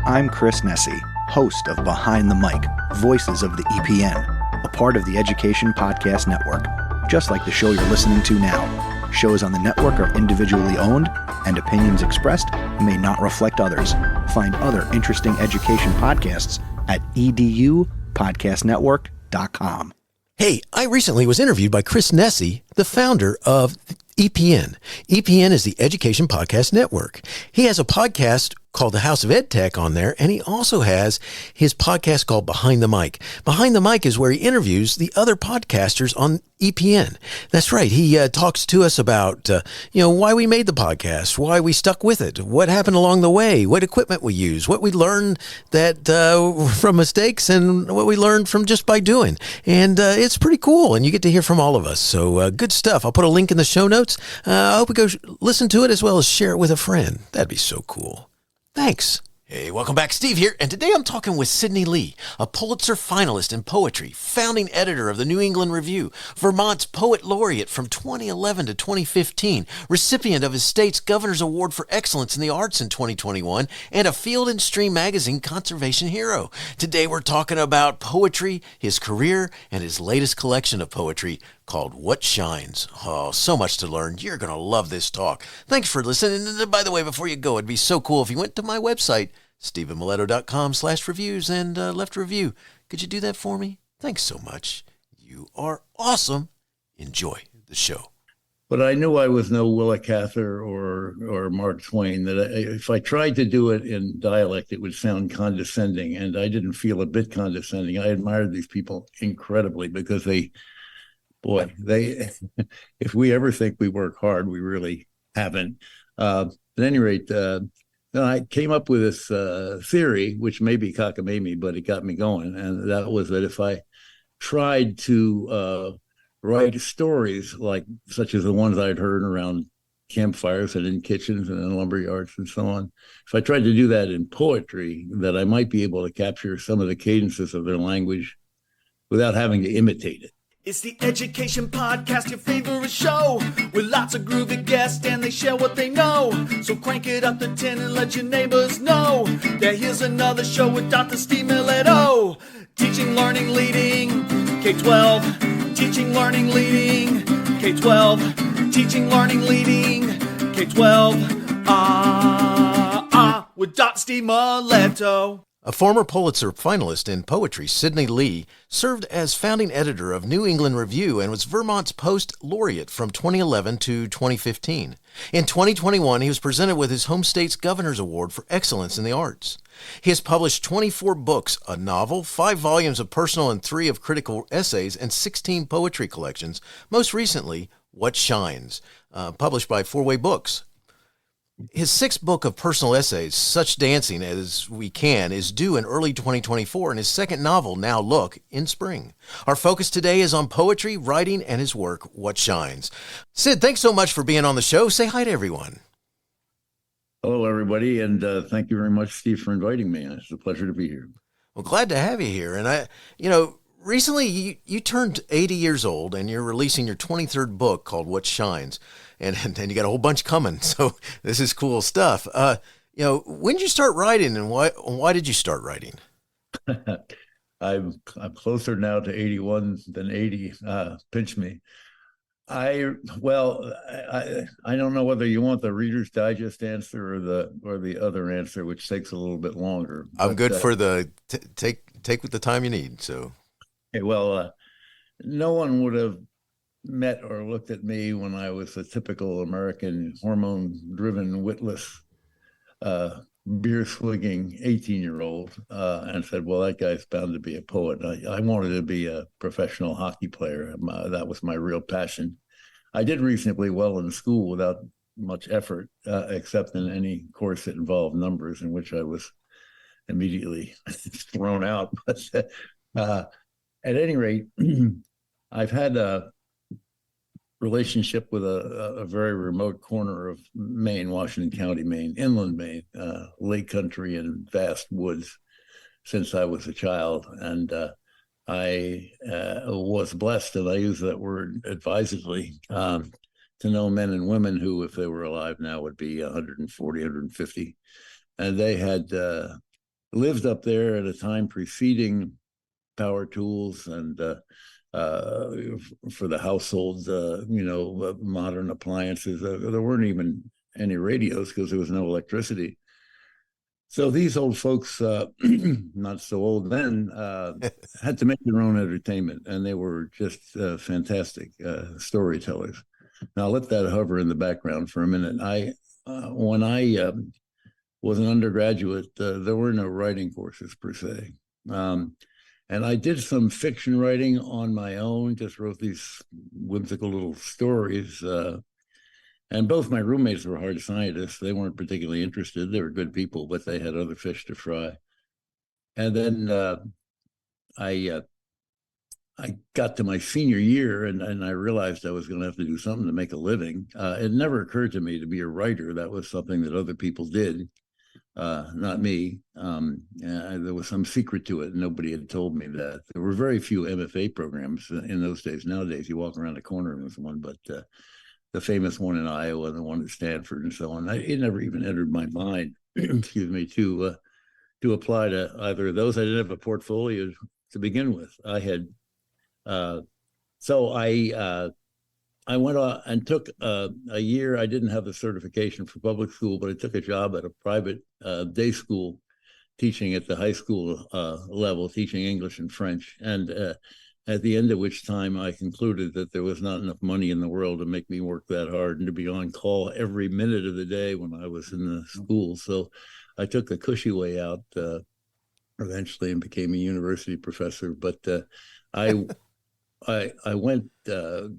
I'm Chris Nessie, host of Behind the Mic, Voices of the EPN, a part of the Education Podcast Network, just like the show you're listening to now. Shows on the network are individually owned, and opinions expressed may not reflect others. Find other interesting education podcasts at edupodcastnetwork.com. Hey, I recently was interviewed by Chris Nessie, the founder of EPN. EPN is the Education Podcast Network. He has a podcast called The House of EdTech on there, and he also has his podcast called Behind the Mic. Behind the Mic is where he interviews the other podcasters on EPN. That's right. He talks to us about, why we made the podcast, why we stuck with it, what happened along the way, what equipment we use, what we learned that from mistakes, and what we learned from just by doing. And it's pretty cool, and you get to hear from all of us. So good stuff. I'll put a link in the show notes. I hope you go listen to it as well as share it with a friend. That'd be so cool. Thanks. Hey, welcome back. Steve here, and today I'm talking with Sidney Lee, a Pulitzer Finalist in poetry, founding editor of the New England Review, Vermont's Poet Laureate from 2011 to 2015, recipient of his state's Governor's Award for Excellence in the Arts in 2021, and a Field and Stream magazine conservation hero. Today we're talking about poetry, his career, and his latest collection of poetry called What Shines. Oh, so much to learn. You're going to love this talk. Thanks for listening. And by the way, before you go, it'd be so cool if you went to my website, stephenmiletto.com/reviews, and left a review. Could you do that for me? Thanks so much. You are awesome. Enjoy the show. But I knew I was no Willa Cather or Mark Twain, that if I tried to do it in dialect, it would sound condescending, and I didn't feel a bit condescending. I admired these people incredibly because they, if we ever think we work hard, we really haven't. At any rate, I came up with this theory, which may be cockamamie, but it got me going. And that was that if I tried to write stories such as the ones I'd heard around campfires and in kitchens and in lumber yards and so on, if I tried to do that in poetry, that I might be able to capture some of the cadences of their language without having to imitate it. It's the Education Podcast, your favorite show, with lots of groovy guests and they share what they know. So crank it up to 10 and let your neighbors know that here's another show with Dr. Steve Miletto. Teaching, learning, leading, K-12. Teaching, learning, leading, K-12. Teaching, learning, leading, K-12. With Dr. Steve Miletto. A former Pulitzer finalist in poetry, Sidney Lee served as founding editor of New England Review and was Vermont's Post Laureate from 2011 to 2015. In 2021, he was presented with his home state's Governor's Award for Excellence in the Arts. He has published 24 books, a novel, 5 volumes of personal and 3 of critical essays, and 16 poetry collections, most recently, What Shines, published by Four Way Books. His 6th book of personal essays, Such Dancing as We Can, is due in early 2024, and his 2nd novel, Now Look, in spring. Our focus today is on poetry, writing, and his work, What Shines. Sid, thanks so much for being on the show. Say hi to everyone. Hello, everybody, and thank you very much, Steve, for inviting me. It's a pleasure to be here. Well, glad to have you here. And recently you turned 80 years old, and you're releasing your 23rd book called What Shines. And you got a whole bunch coming. So this is cool stuff. When did you start writing, and why did you start writing? I'm closer now to 81 than 80. Pinch me. I don't know whether you want the Reader's Digest answer or the other answer, which takes a little bit longer. I'm good for the take the time you need. So, okay, well, no one would have met or looked at me when I was a typical American hormone-driven, witless, beer-swigging 18-year-old and said, well, that guy's bound to be a poet. I wanted to be a professional hockey player. That was my real passion. I did reasonably well in school without much effort, except in any course that involved numbers, in which I was immediately thrown out. But at any rate, I've had a relationship with a very remote corner of Maine, Washington County, Maine, inland Maine, lake country and vast woods since I was a child. And I was blessed, and I use that word advisedly, to know men and women who, if they were alive now, would be 140, 150. And they had lived up there at a time preceding power tools and for the household, modern appliances. There weren't even any radios because there was no electricity. So these old folks, not so old then, had to make their own entertainment, and they were just fantastic storytellers. Now, I'll let that hover in the background for a minute. When I was an undergraduate, there were no writing courses per se. And I did some fiction writing on my own, just wrote these whimsical little stories. And both my roommates were hard scientists. They weren't particularly interested. They were good people, but they had other fish to fry. And then I got to my senior year, and I realized I was going to have to do something to make a living. It never occurred to me to be a writer. That was something that other people did, not me. There was some secret to it. Nobody had told me that. There were very few MFA programs in those days. Nowadays, you walk around the corner and there's one, but the famous one in Iowa, the one at Stanford, and so on. It never even entered my mind, excuse me, to apply to either of those. I didn't have a portfolio to begin with. I had, so I went on and took a year. I didn't have the certification for public school, but I took a job at a private day school, teaching at the high school level, teaching English and French, and at the end of which time I concluded that there was not enough money in the world to make me work that hard and to be on call every minute of the day when I was in the school. So I took the cushy way out eventually and became a university professor. But I went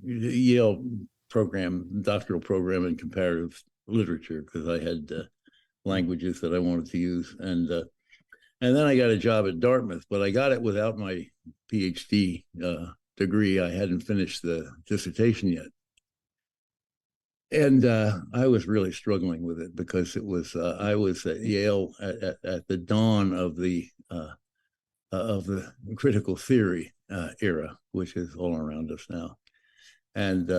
Yale program, doctoral program in comparative literature, because I had languages that I wanted to use. And then I got a job at Dartmouth, but I got it without my PhD degree. I hadn't finished the dissertation yet. And I was really struggling with it because it was I was at Yale at the dawn of the critical theory era, which is all around us now. And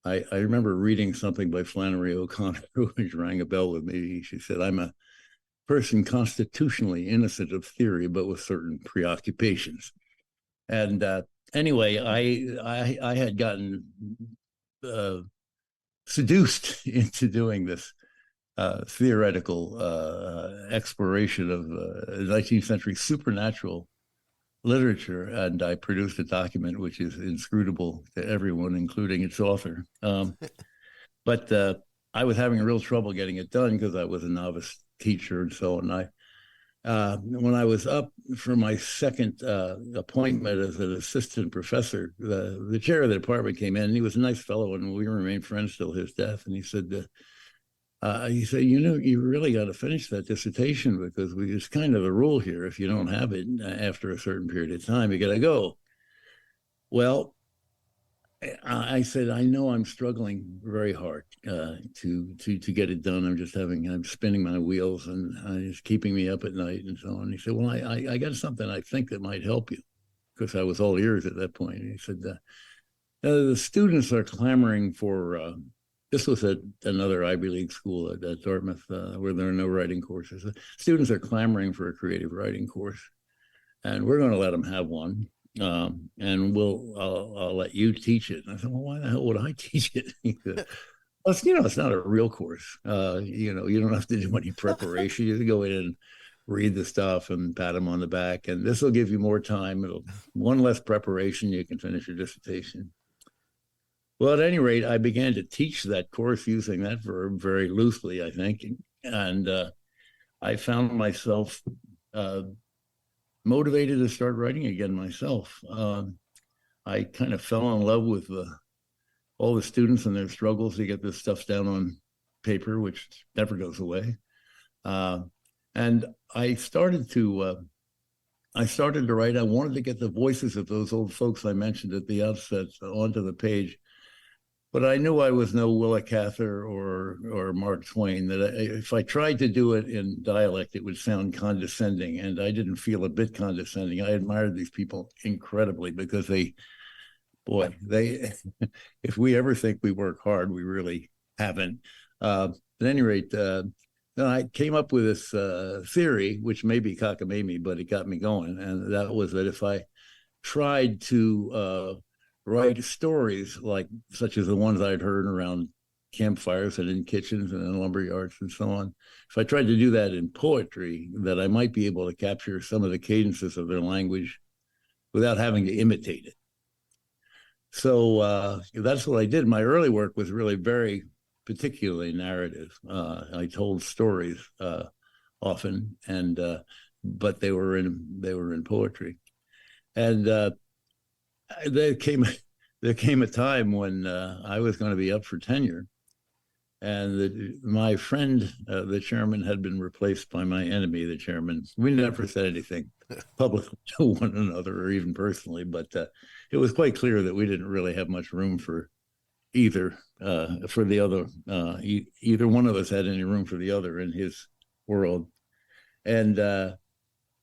I remember reading something by Flannery O'Connor, which rang a bell with me. She said, "I'm a person constitutionally innocent of theory, but with certain preoccupations." And anyway, I had gotten seduced into doing this theoretical exploration of 19th century supernatural literature, and I produced a document which is inscrutable to everyone, including its author. But I was having real trouble getting it done because I was a novice teacher and so on. When I was up for my second appointment as an assistant professor, the chair of the department came in, and he was a nice fellow, and we remained friends till his death. And he said, you really got to finish that dissertation, because it's kind of the rule here. If you don't have it after a certain period of time, you got to go. Well, I said, I know I'm struggling very hard to get it done. I'm spinning my wheels, and it's keeping me up at night and so on. He said, well, I got something I think that might help you, because I was all ears at that point. And he said, the students are clamoring for, this was at another Ivy League school at Dartmouth, where there are no writing courses. Students are clamoring for a creative writing course, and we're going to let them have one. And I'll let you teach it. And I said, well, why the hell would I teach it? He said, well, it's not a real course. You don't have to do any preparation. You go in and read the stuff and pat them on the back, and this will give you more time. One less preparation, you can finish your dissertation. Well, at any rate, I began to teach that course using that verb very loosely, I think. And I found myself motivated to start writing again myself. I kind of fell in love with all the students and their struggles to get this stuff down on paper, which never goes away. And I started to write. I wanted to get the voices of those old folks I mentioned at the outset onto the page. But I knew I was no Willa Cather or Mark Twain, that if I tried to do it in dialect, it would sound condescending, and I didn't feel a bit condescending. I admired these people incredibly because they, if we ever think we work hard, we really haven't. At any rate, then I came up with this theory, which may be cockamamie, but it got me going. And that was that if I tried to write stories such as the ones I'd heard around campfires and in kitchens and in lumber yards and so on, if I tried to do that in poetry, that I might be able to capture some of the cadences of their language without having to imitate it. So that's what I did. My early work was really very particularly narrative. I told stories often, and but they were in poetry. And there came a time when I was going to be up for tenure, and my friend, the chairman, had been replaced by my enemy, the chairman. We never said anything publicly to one another or even personally, but it was quite clear that we didn't really have much room for either for the other. Either one of us had any room for the other in his world. And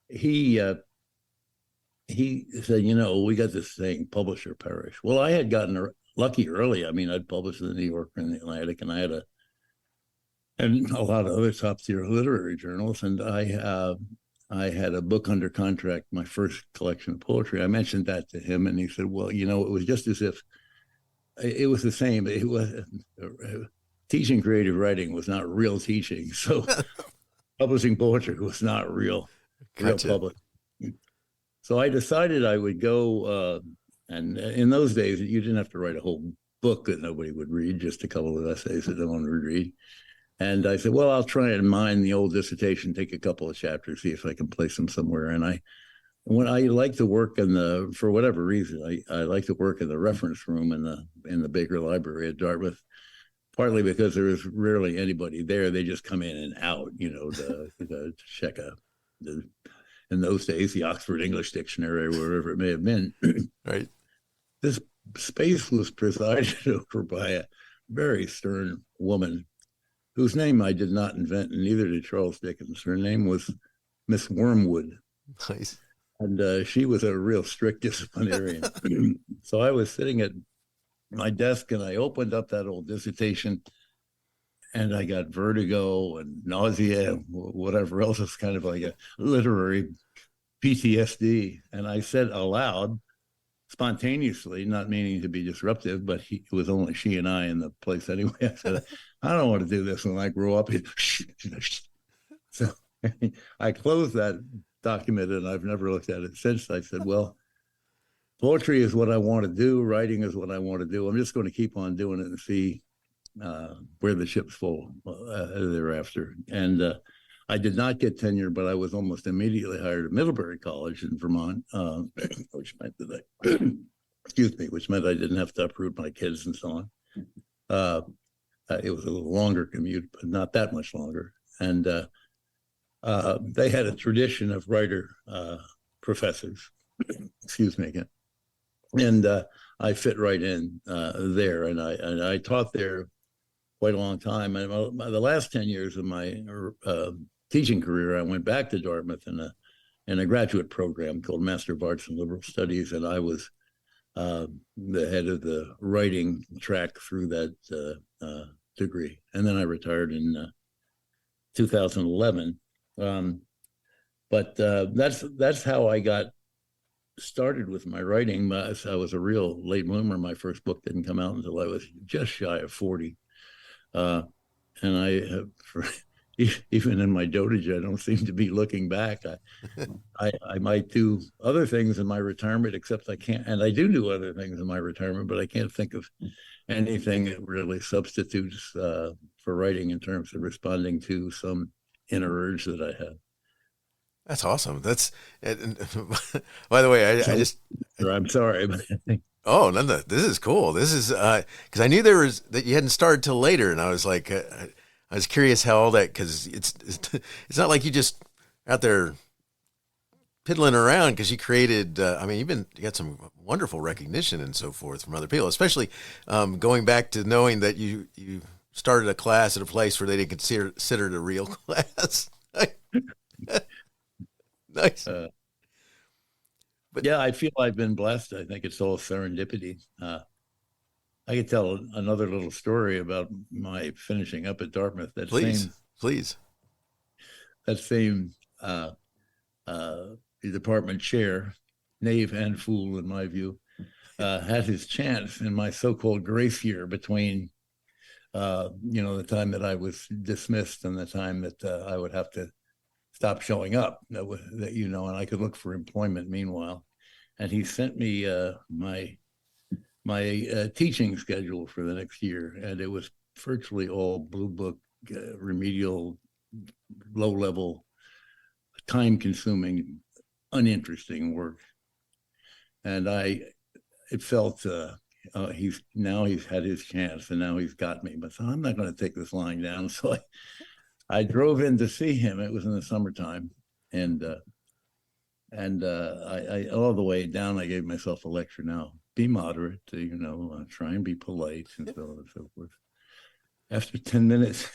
he said, we got this thing, publish or perish. Well, I had gotten lucky early. I mean, I'd published in the New Yorker and the Atlantic, and I had a lot of other top tier literary journals. And I had a book under contract, my first collection of poetry. I mentioned that to him, and he said, well, it was just as if it was the same. It was teaching creative writing was not real teaching. So publishing poetry was not real public. So I decided I would go, and in those days, you didn't have to write a whole book that nobody would read, just a couple of essays that no one would read. And I said, well, I'll try and mine the old dissertation, take a couple of chapters, see if I can place them somewhere. And when I like to work for whatever reason, I like to work in the reference room in the Baker Library at Dartmouth, partly because there was rarely anybody there. They just come in and out, to check in those days, the Oxford English Dictionary, or wherever it may have been. Right. This space was presided over by a very stern woman whose name I did not invent, and neither did Charles Dickens. Her name was Miss Wormwood. Nice. And she was a real strict disciplinarian. So I was sitting at my desk, and I opened up that old dissertation, and I got vertigo and nausea, whatever else. It's kind of like a literary PTSD. And I said aloud, spontaneously, not meaning to be disruptive, but it was only she and I in the place anyway. I said, I don't want to do this when I grow up. So I closed that document, and I've never looked at it since. I said, well, poetry is what I want to do. Writing is what I want to do. I'm just going to keep on doing it and see where the chips fall thereafter. And I did not get tenure, but I was almost immediately hired at Middlebury College in Vermont, which meant that which meant I didn't have to uproot my kids and so on. It was a little longer commute, but not that much longer. And they had a tradition of writer professors. Excuse me again. And I fit right in there, and I taught there quite a long time. And the last 10 years of my teaching career, I went back to Dartmouth in a graduate program called Master of Arts in Liberal Studies, and I was the head of the writing track through that degree. And then I retired in 2011. But that's how I got started with my writing. I was a real late bloomer. My first book didn't come out until I was just shy of 40. And even in my dotage, I don't seem to be looking back. I might do other things in my retirement, except I can't, and I do other things in my retirement, but I can't think of anything that really substitutes for writing in terms of responding to some inner urge that I have. That's awesome. That's, by the way, I'm sorry. Oh, no, this is cool. This is, cause I knew that you hadn't started till later. And I was like, I was curious how all that, cause it's not like you just out there piddling around, cause you created, you got some wonderful recognition and so forth from other people, especially, going back to knowing that you started a class at a place where they didn't consider it a real class. Nice. But yeah, I feel I've been blessed. I think it's all serendipity. I could tell another little story about my finishing up at Dartmouth. Please. that same department chair, knave and fool in my view, had his chance in my so-called grace year between the time that I was dismissed and the time that I would have to stop showing up, and I could look for employment meanwhile. And he sent me my teaching schedule for the next year, and it was virtually all blue book, remedial, low-level, time-consuming, uninteresting work. And it felt he's had his chance, and now he's got me. But so I'm not going to take this lying down. So I drove in to see him. It was in the summertime, and I all the way down, I gave myself a lecture. Now, be moderate, try and be polite, and so on and so forth. After 10 minutes,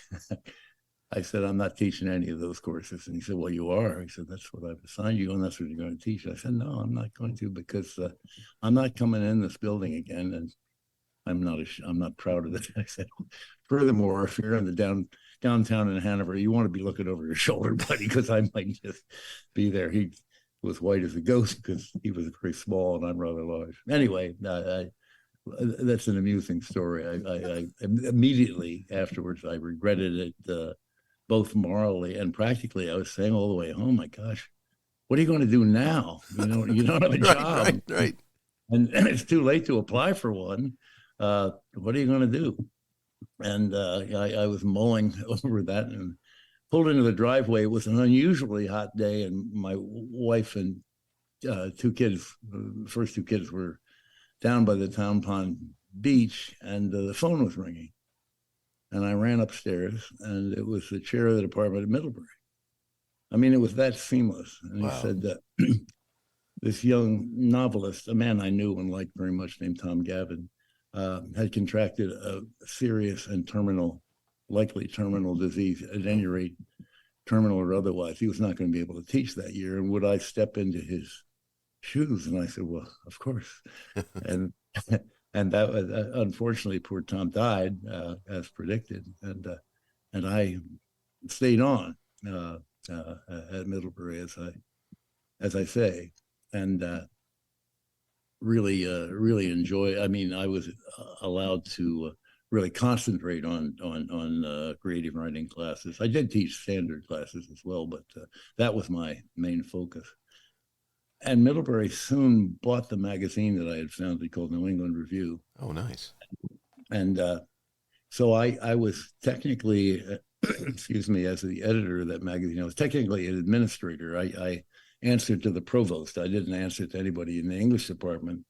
I said, I'm not teaching any of those courses. And he said, well, you are. He said, that's what I've assigned you, and that's what you're going to teach. I said, no, I'm not going to, because I'm not coming in this building again, and I'm not proud of it. I said, furthermore, if you're in the downtown in Hanover, you want to be looking over your shoulder, buddy, because I might just be there. He was white as a ghost because he was very small and I'm rather large. Anyway, that's an amusing story. I immediately afterwards, I regretted it, both morally and practically. I was saying all the way home, my gosh, what are you going to do now? You don't have a job. Right. And it's too late to apply for one. What are you going to do? And I was mulling over that and pulled into the driveway. It was an unusually hot day, and my wife and two kids, the first two kids, were down by the town pond beach, and the phone was ringing. And I ran upstairs, and it was the chair of the department at Middlebury. I mean, it was that seamless. And Wow. He said that this young novelist, a man I knew and liked very much, named Tom Gavin, had contracted a serious and likely terminal disease, at any rate, terminal or otherwise. He was not going to be able to teach that year. And would I step into his shoes? And I said, well, of course. and that was, unfortunately, poor Tom died as predicted. And I stayed on at Middlebury, as I say, and really enjoy. I mean, I was allowed to really concentrate on creative writing classes. I did teach standard classes as well, but that was my main focus. And Middlebury soon bought the magazine that I had founded called New England Review. Oh, nice. And so I was technically, excuse me, as the editor of that magazine, I was technically an administrator. I answered to the provost. I didn't answer to anybody in the English department,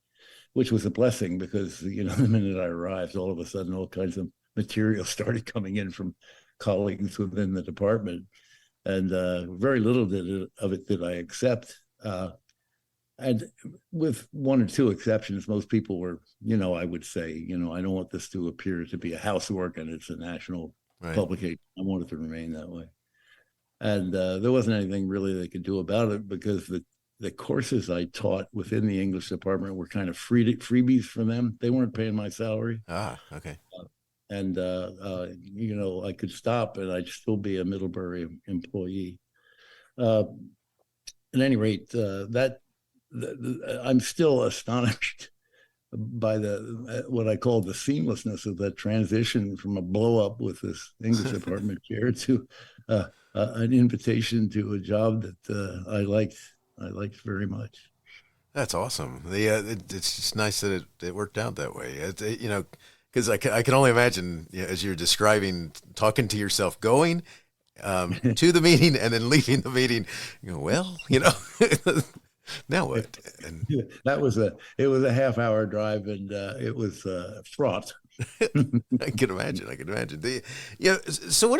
which was a blessing because, the minute I arrived, all of a sudden, all kinds of material started coming in from colleagues within the department. And very little of it did I accept. And with one or two exceptions, most people were, I would say, I don't want this to appear to be a housework and it's a national publication. I want it to remain that way. And there wasn't anything really they could do about it because the courses I taught within the English department were kind of freebies for them. They weren't paying my salary. Ah, okay. And I could stop and I'd still be a Middlebury employee. At any rate, I'm still astonished by what I call the seamlessness of that transition from a blow up with this English department chair to an invitation to a job that I liked very much. That's awesome. It's just nice that it worked out that way. Because I can only imagine, as you're describing, talking to yourself, going to the meeting and then leaving the meeting. Now what? And it was a half-hour drive, and it was fraught. I can imagine. So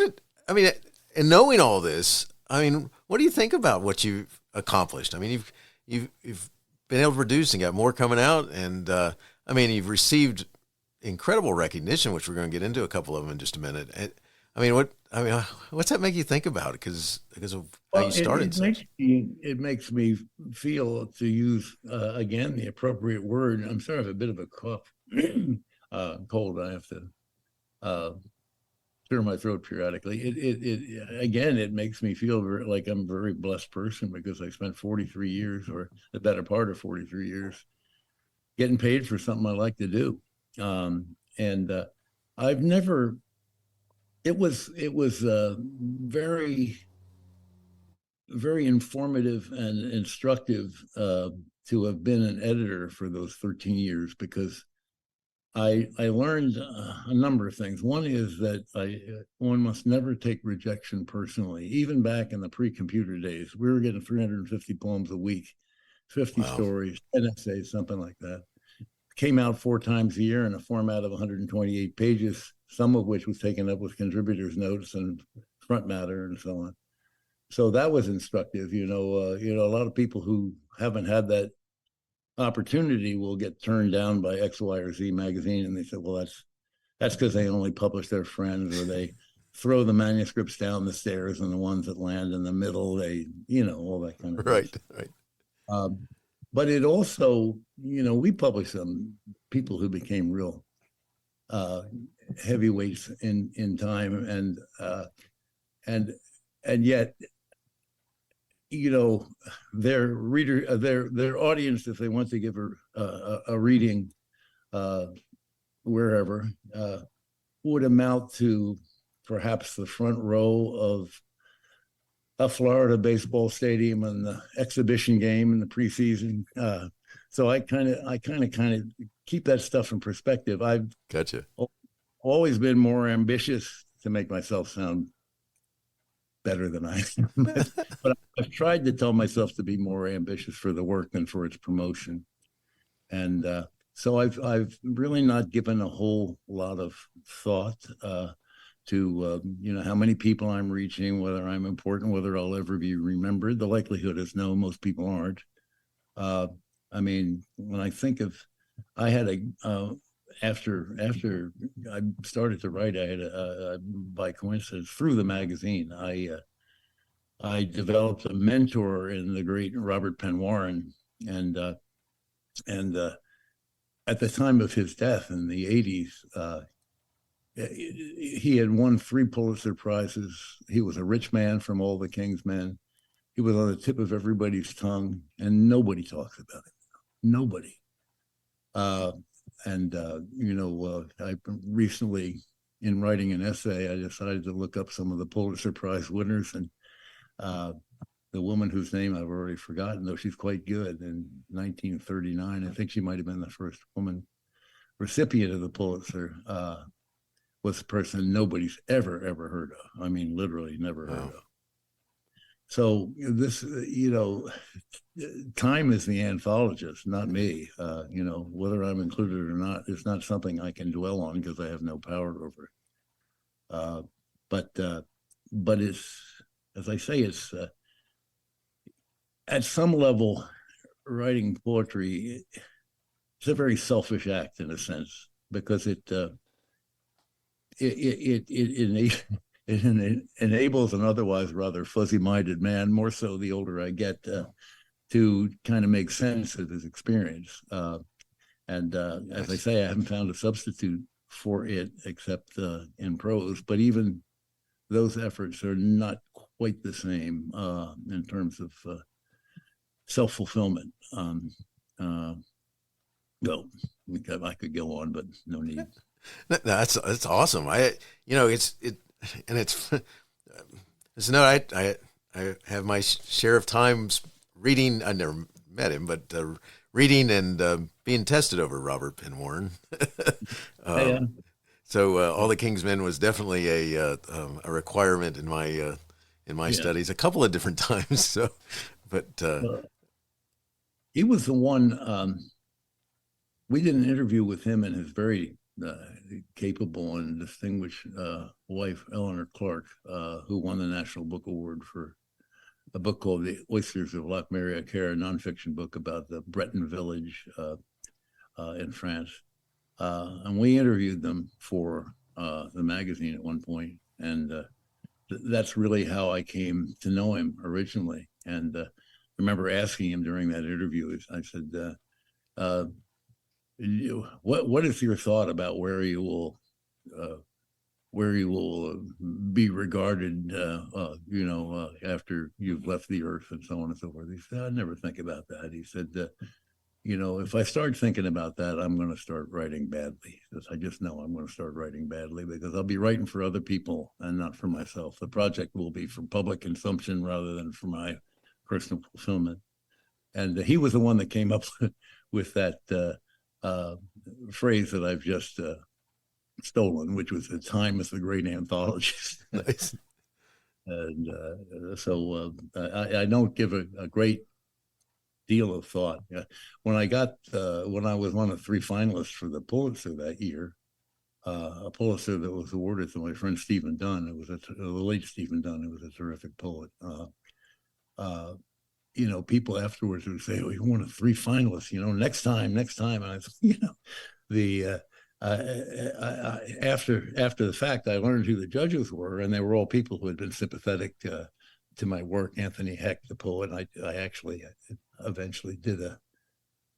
and knowing all this, what do you think about what you've accomplished? I mean, you've been able to produce and got more coming out, and you've received incredible recognition, which we're going to get into a couple of them in just a minute. What's that make you think about? Because of how you started. It makes me feel, to use again the appropriate word. I'm sorry, I have a bit of a cough, cold. I have to clear my throat periodically. It again, it makes me feel like I'm a very blessed person because I spent 43 years, or the better part of 43 years, getting paid for something I like to do. And I've never. It was very, very informative and instructive to have been an editor for those 13 years, because I learned a number of things. One is that one must never take rejection personally. Even back in the pre-computer days, we were getting 350 poems a week, 50 stories, 10 essays, something like that. Came out 4 times a year in a format of 128 pages, some of which was taken up with contributors' notes and front matter and so on. So that was instructive. A lot of people who haven't had that opportunity will get turned down by X, Y, or Z magazine, and they say, well, that's because they only publish their friends, or they throw the manuscripts down the stairs, and the ones that land in the middle, they, all that kind of Right, stuff. right. But it also, we published some people who became real heavyweights in time, and yet, their reader, their audience, if they want to give a reading wherever, would amount to perhaps the front row of a Florida baseball stadium and the exhibition game in the preseason. So I kind of keep that stuff in perspective. I've Gotcha. always been more ambitious to make myself sound better than I am. But I've tried to tell myself to be more ambitious for the work than for its promotion. And so I've really not given a whole lot of thought to how many people I'm reaching, whether I'm important, whether I'll ever be remembered. The likelihood is no, most people aren't. When I think of, I had after I started to write, I had by coincidence through the magazine, I developed a mentor in the great Robert Penn Warren, and at the time of his death in the 80s, he had won 3 Pulitzer Prizes. He was a rich man from all the king's men. He was on the tip of everybody's tongue, and nobody talks about it. Nobody. I recently, in writing an essay, I decided to look up some of the Pulitzer Prize winners, and the woman whose name I've already forgotten, though she's quite good, in 1939, I think she might have been the first woman recipient of the Pulitzer, was a person nobody's ever heard of. I mean, literally never heard of. So this, time is the anthologist, not me. Whether I'm included or not is not something I can dwell on because I have no power over it. But it's, as I say, it's at some level, writing poetry, it's a very selfish act in a sense, because it enables an otherwise rather fuzzy-minded man, more so the older I get, to kind of make sense of his experience. As I say, I haven't found a substitute for it except in prose, but even those efforts are not quite the same in terms of self-fulfillment. Well, I could go on, but no need. No, that's awesome. I have my share of times reading. I never met him, but reading and being tested over Robert Penn Warren. So All the King's Men was definitely a requirement in my studies a couple of different times. So, but he was the one. We did an interview with him and his very capable and distinguished wife, Eleanor Clark, who won the National Book Award for a book called The Oysters of Lac Marie-Care, a nonfiction book about the Breton village in France. And we interviewed them for the magazine at one point, and that's really how I came to know him originally. And I remember asking him during that interview, I said, what is your thought about where you will where you will be regarded, after you've left the earth and so on and so forth. He said, I never think about that. He said, if I start thinking about that, I'm going to start writing badly. Because I just know I'm going to start writing badly because I'll be writing for other people and not for myself. The project will be for public consumption rather than for my personal fulfillment. And he was the one that came up with that phrase that I've just stolen, which was, "The time is the great anthologist." Nice. And so I don't give a great deal of thought. When I was one of 3 finalists for the Pulitzer that year, a Pulitzer that was awarded to my friend Stephen Dunn. It was the late Stephen Dunn. It was a terrific poet. People afterwards would say, "Oh, you won 3 finalists. Next time." And I thought, the after the fact, I learned who the judges were, and they were all people who had been sympathetic to my work. Anthony Heck, the poet, I actually eventually did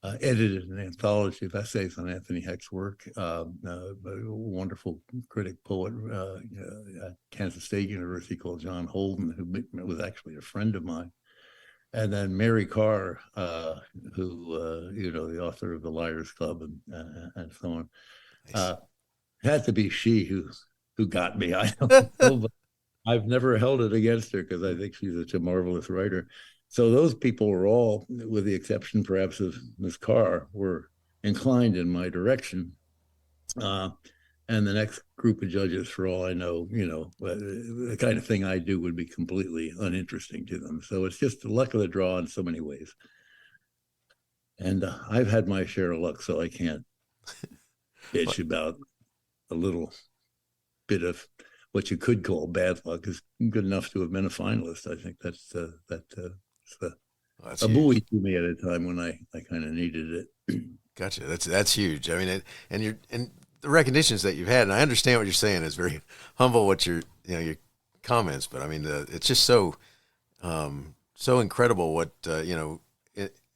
edited an anthology of essays on Anthony Heck's work. A wonderful critic poet at Kansas State University called John Holden, who was actually a friend of mine. And then Mary Carr, who the author of The Liars Club and so on. Nice. Had to be she who got me. I don't know, but I've never held it against her because I think she's such a marvelous writer. So those people were all, with the exception perhaps of Ms. Carr, were inclined in my direction. And the next group of judges, for all I know, the kind of thing I do would be completely uninteresting to them. So it's just the luck of the draw in so many ways. And I've had my share of luck, so I can't bitch about a little bit of what you could call bad luck. Is good enough to have been a finalist. I think that's a buoy to me at a time when I kind of needed it. Gotcha. That's huge. I mean, and the recognitions that you've had, and I understand what you're saying is very humble. What your comments, but I mean, it's just so incredible. What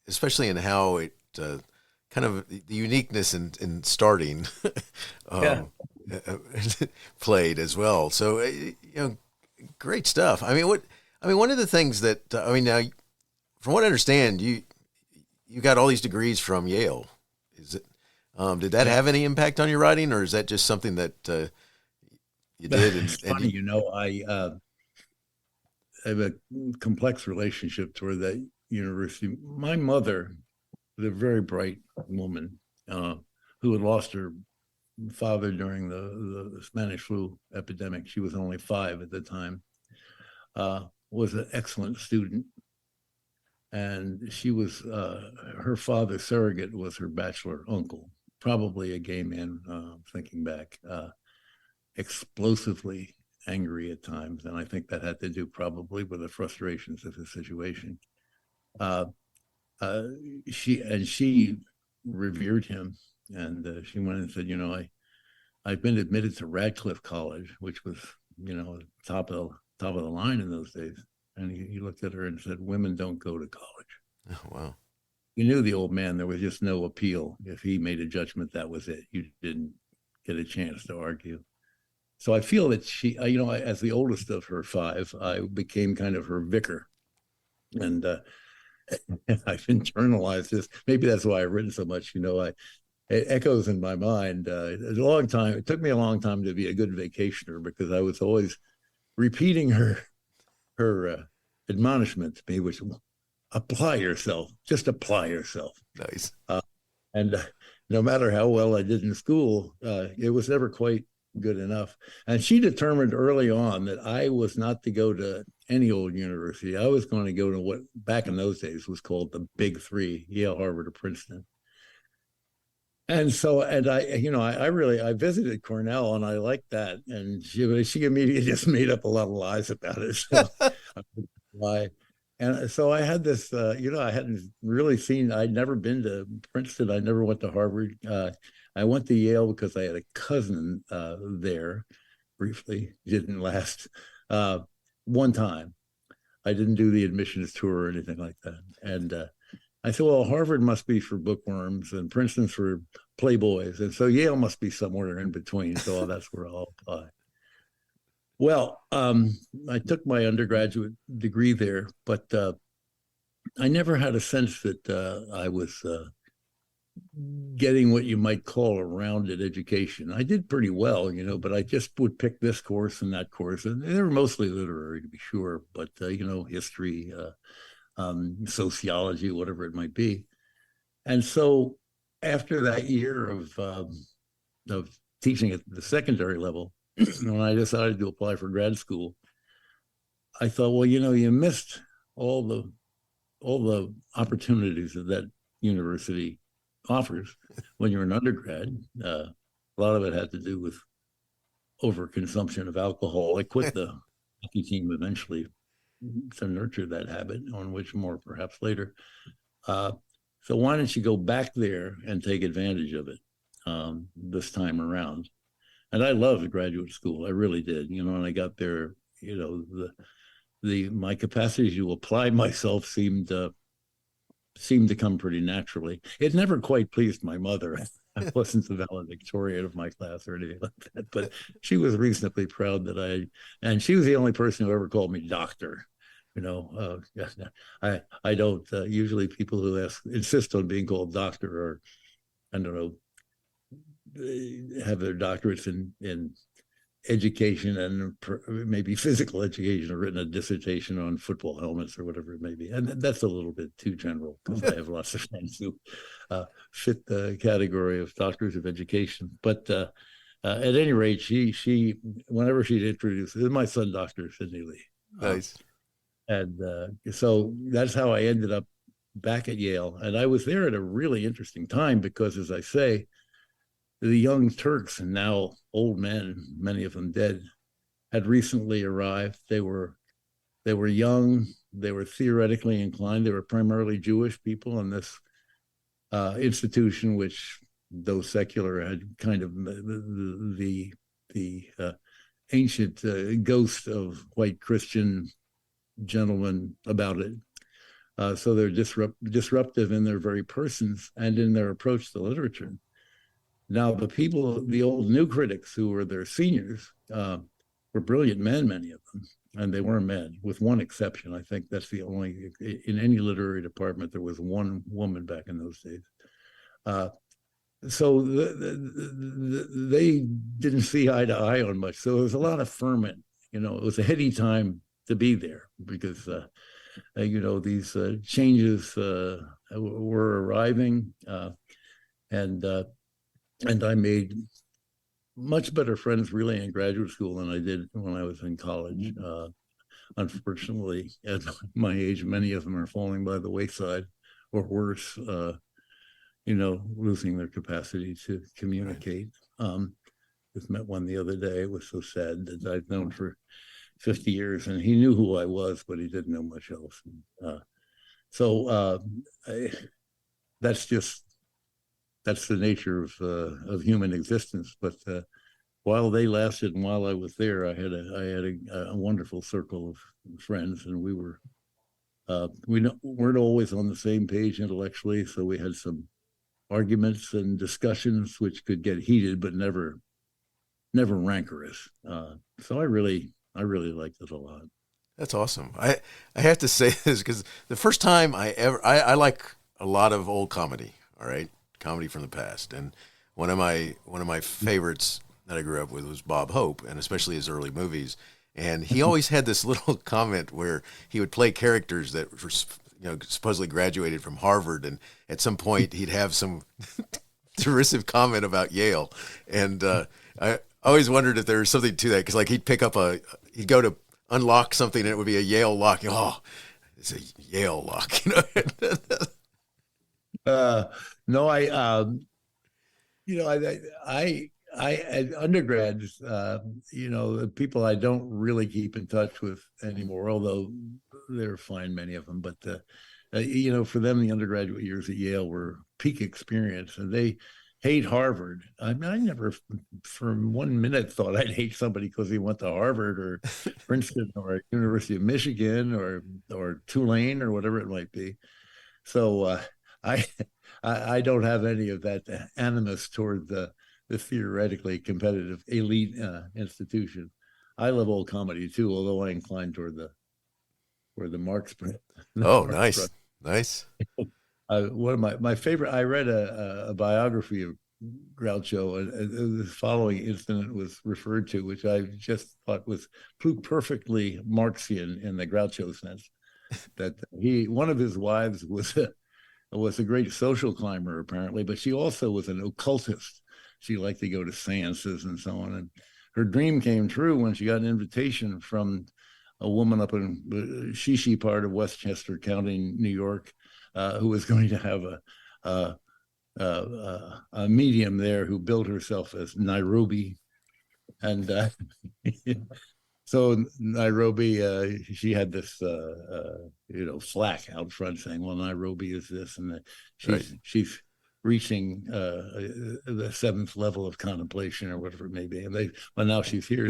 especially in how it kind of the uniqueness in starting played as well. So great stuff. I mean, one of the things that now, from what I understand, you got all these degrees from Yale. Is it? Did that have any impact on your writing, or is that just something that you did? It's funny, I have a complex relationship toward that university. My mother was a very bright woman who had lost her father during the Spanish flu epidemic. She was only 5 at the time. Was an excellent student. And she was, her father's surrogate was her bachelor uncle, probably a gay man, thinking back, explosively angry at times. And I think that had to do probably with the frustrations of his situation. She revered him, and she went and said, I've been admitted to Radcliffe College, which was, top of the line in those days. And he looked at her and said, "Women don't go to college." Oh, wow. You knew the old man. There was just no appeal. If he made a judgment, that was it. You didn't get a chance to argue. So I feel that she, as the oldest of her 5, I became kind of her vicar. And I've internalized this. Maybe that's why I've written so much. It echoes in my mind. It took me a long time to be a good vacationer because I was always repeating her admonishment to me, which apply yourself, just apply yourself. Nice. And no matter how well I did in school, it was never quite good enough. And she determined early on that I was not to go to any old university. I was going to go to what back in those days was called the Big 3, Yale, Harvard, or Princeton. And so, I visited Cornell, and I liked that. And she immediately just made up a lot of lies about it. So lie. And so I had this, I hadn't really I'd never been to Princeton. I never went to Harvard. I went to Yale because I had a cousin there briefly. Didn't last. One time. I didn't do the admissions tour or anything like that. And I said, well, Harvard must be for bookworms and Princeton's for playboys. And so Yale must be somewhere in between. So that's where I'll apply. Well, I took my undergraduate degree there, but I never had a sense that I was getting what you might call a rounded education. I did pretty well, but I just would pick this course and that course, and they were mostly literary, to be sure, but history, sociology, whatever it might be. And so, after that year of teaching at the secondary level, when I decided to apply for grad school, I thought, well, you missed all the all the opportunities that that university offers when you're an undergrad. A lot of it had to do with overconsumption of alcohol. I quit the hockey team eventually to nurture that habit, on which more perhaps later. Uh, so why don't you go back there and take advantage of it this time around? And I loved graduate school. I really did. And I got there, the my capacity to apply myself seemed to come pretty naturally. It never quite pleased my mother. I wasn't the valedictorian of my class or anything like that, but she was reasonably proud and she was the only person who ever called me doctor. I don't usually people who insist on being called doctor or I don't know have their doctorates in education and maybe physical education or written a dissertation on football helmets or whatever it may be. And that's a little bit too general because I have lots of friends who fit the category of doctors of education. But at any rate, she whenever she'd introduce, my son, Dr. Sidney Lee. Nice. And so that's how I ended up back at Yale. And I was there at a really interesting time because, as I say, the young Turks, and now old men, many of them dead, had recently arrived. They were young. They were theoretically inclined. They were primarily Jewish people in this institution, which, though secular, had kind of the ancient ghost of white Christian gentlemen about it. So they're disruptive in their very persons and in their approach to literature. Now, the old new critics who were their seniors were brilliant men, many of them, and they were men, with one exception. I think that's the only, in any literary department, there was one woman back in those days. So they didn't see eye to eye on much. So there was a lot of ferment. It was a heady time to be there because, these changes were arriving, and I made much better friends really in graduate school than I did when I was in college. Unfortunately, at my age, many of them are falling by the wayside, or worse, losing their capacity to communicate. Just met one the other day. It was so sad that I've known for 50 years, and he knew who I was, but he didn't know much else. That's the nature of human existence. But while they lasted and while I was there, I had a wonderful circle of friends, and we weren't always on the same page intellectually, so we had some arguments and discussions which could get heated, but never rancorous. So I really liked it a lot. That's awesome. I have to say this because the first time I like a lot of old comedy. All right. Comedy from the past, and one of my favorites that I grew up with was Bob Hope, and especially his early movies. And he always had this little comment where he would play characters that were, supposedly graduated from Harvard, and at some point he'd have some derisive comment about Yale. And I always wondered if there was something to that, because like he'd he'd go to unlock something and it would be a Yale lock. Oh, it's a Yale lock, No, I at undergrads, people I don't really keep in touch with anymore, although they're fine, many of them. But, for them, the undergraduate years at Yale were peak experience, and they hate Harvard. I mean, I never for 1 minute thought I'd hate somebody because he went to Harvard or Princeton or University of Michigan or Tulane or whatever it might be. So I don't have any of that animus toward the theoretically competitive elite institution. I love old comedy too, although I incline toward the Marx. Oh, nice, nice. One of my favorite. I read a biography of Groucho, and the following incident was referred to, which I just thought flew perfectly Marxian in the Groucho sense. That one of his wives was a great social climber apparently, but she also was an occultist. She liked to go to seances and so on, and her dream came true when she got an invitation from a woman up in the Shishi part of Westchester County, New York, who was going to have a medium there who billed herself as Nairobi, and so Nairobi, she had this flack out front saying, "Well, Nairobi is this," and she's reaching the seventh level of contemplation or whatever it may be. And now she's here.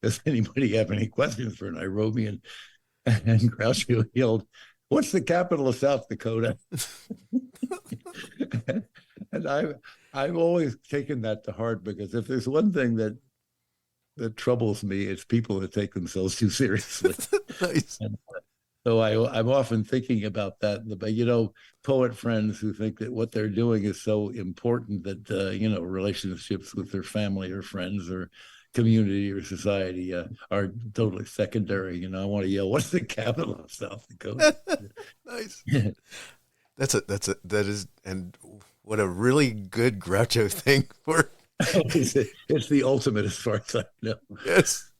Does anybody have any questions for Nairobi? And Groucho yelled, "What's the capital of South Dakota?" And I've always taken that to heart, because if there's one thing that troubles me, it's people that take themselves too seriously. Nice. And so I'm often thinking about that. But poet friends who think that what they're doing is so important that relationships with their family or friends or community or society are totally secondary. I want to yell, "What's the capital of South Dakota?" Nice. That is, and what a really good Groucho thing for. It's the ultimate as far as I know. Yes,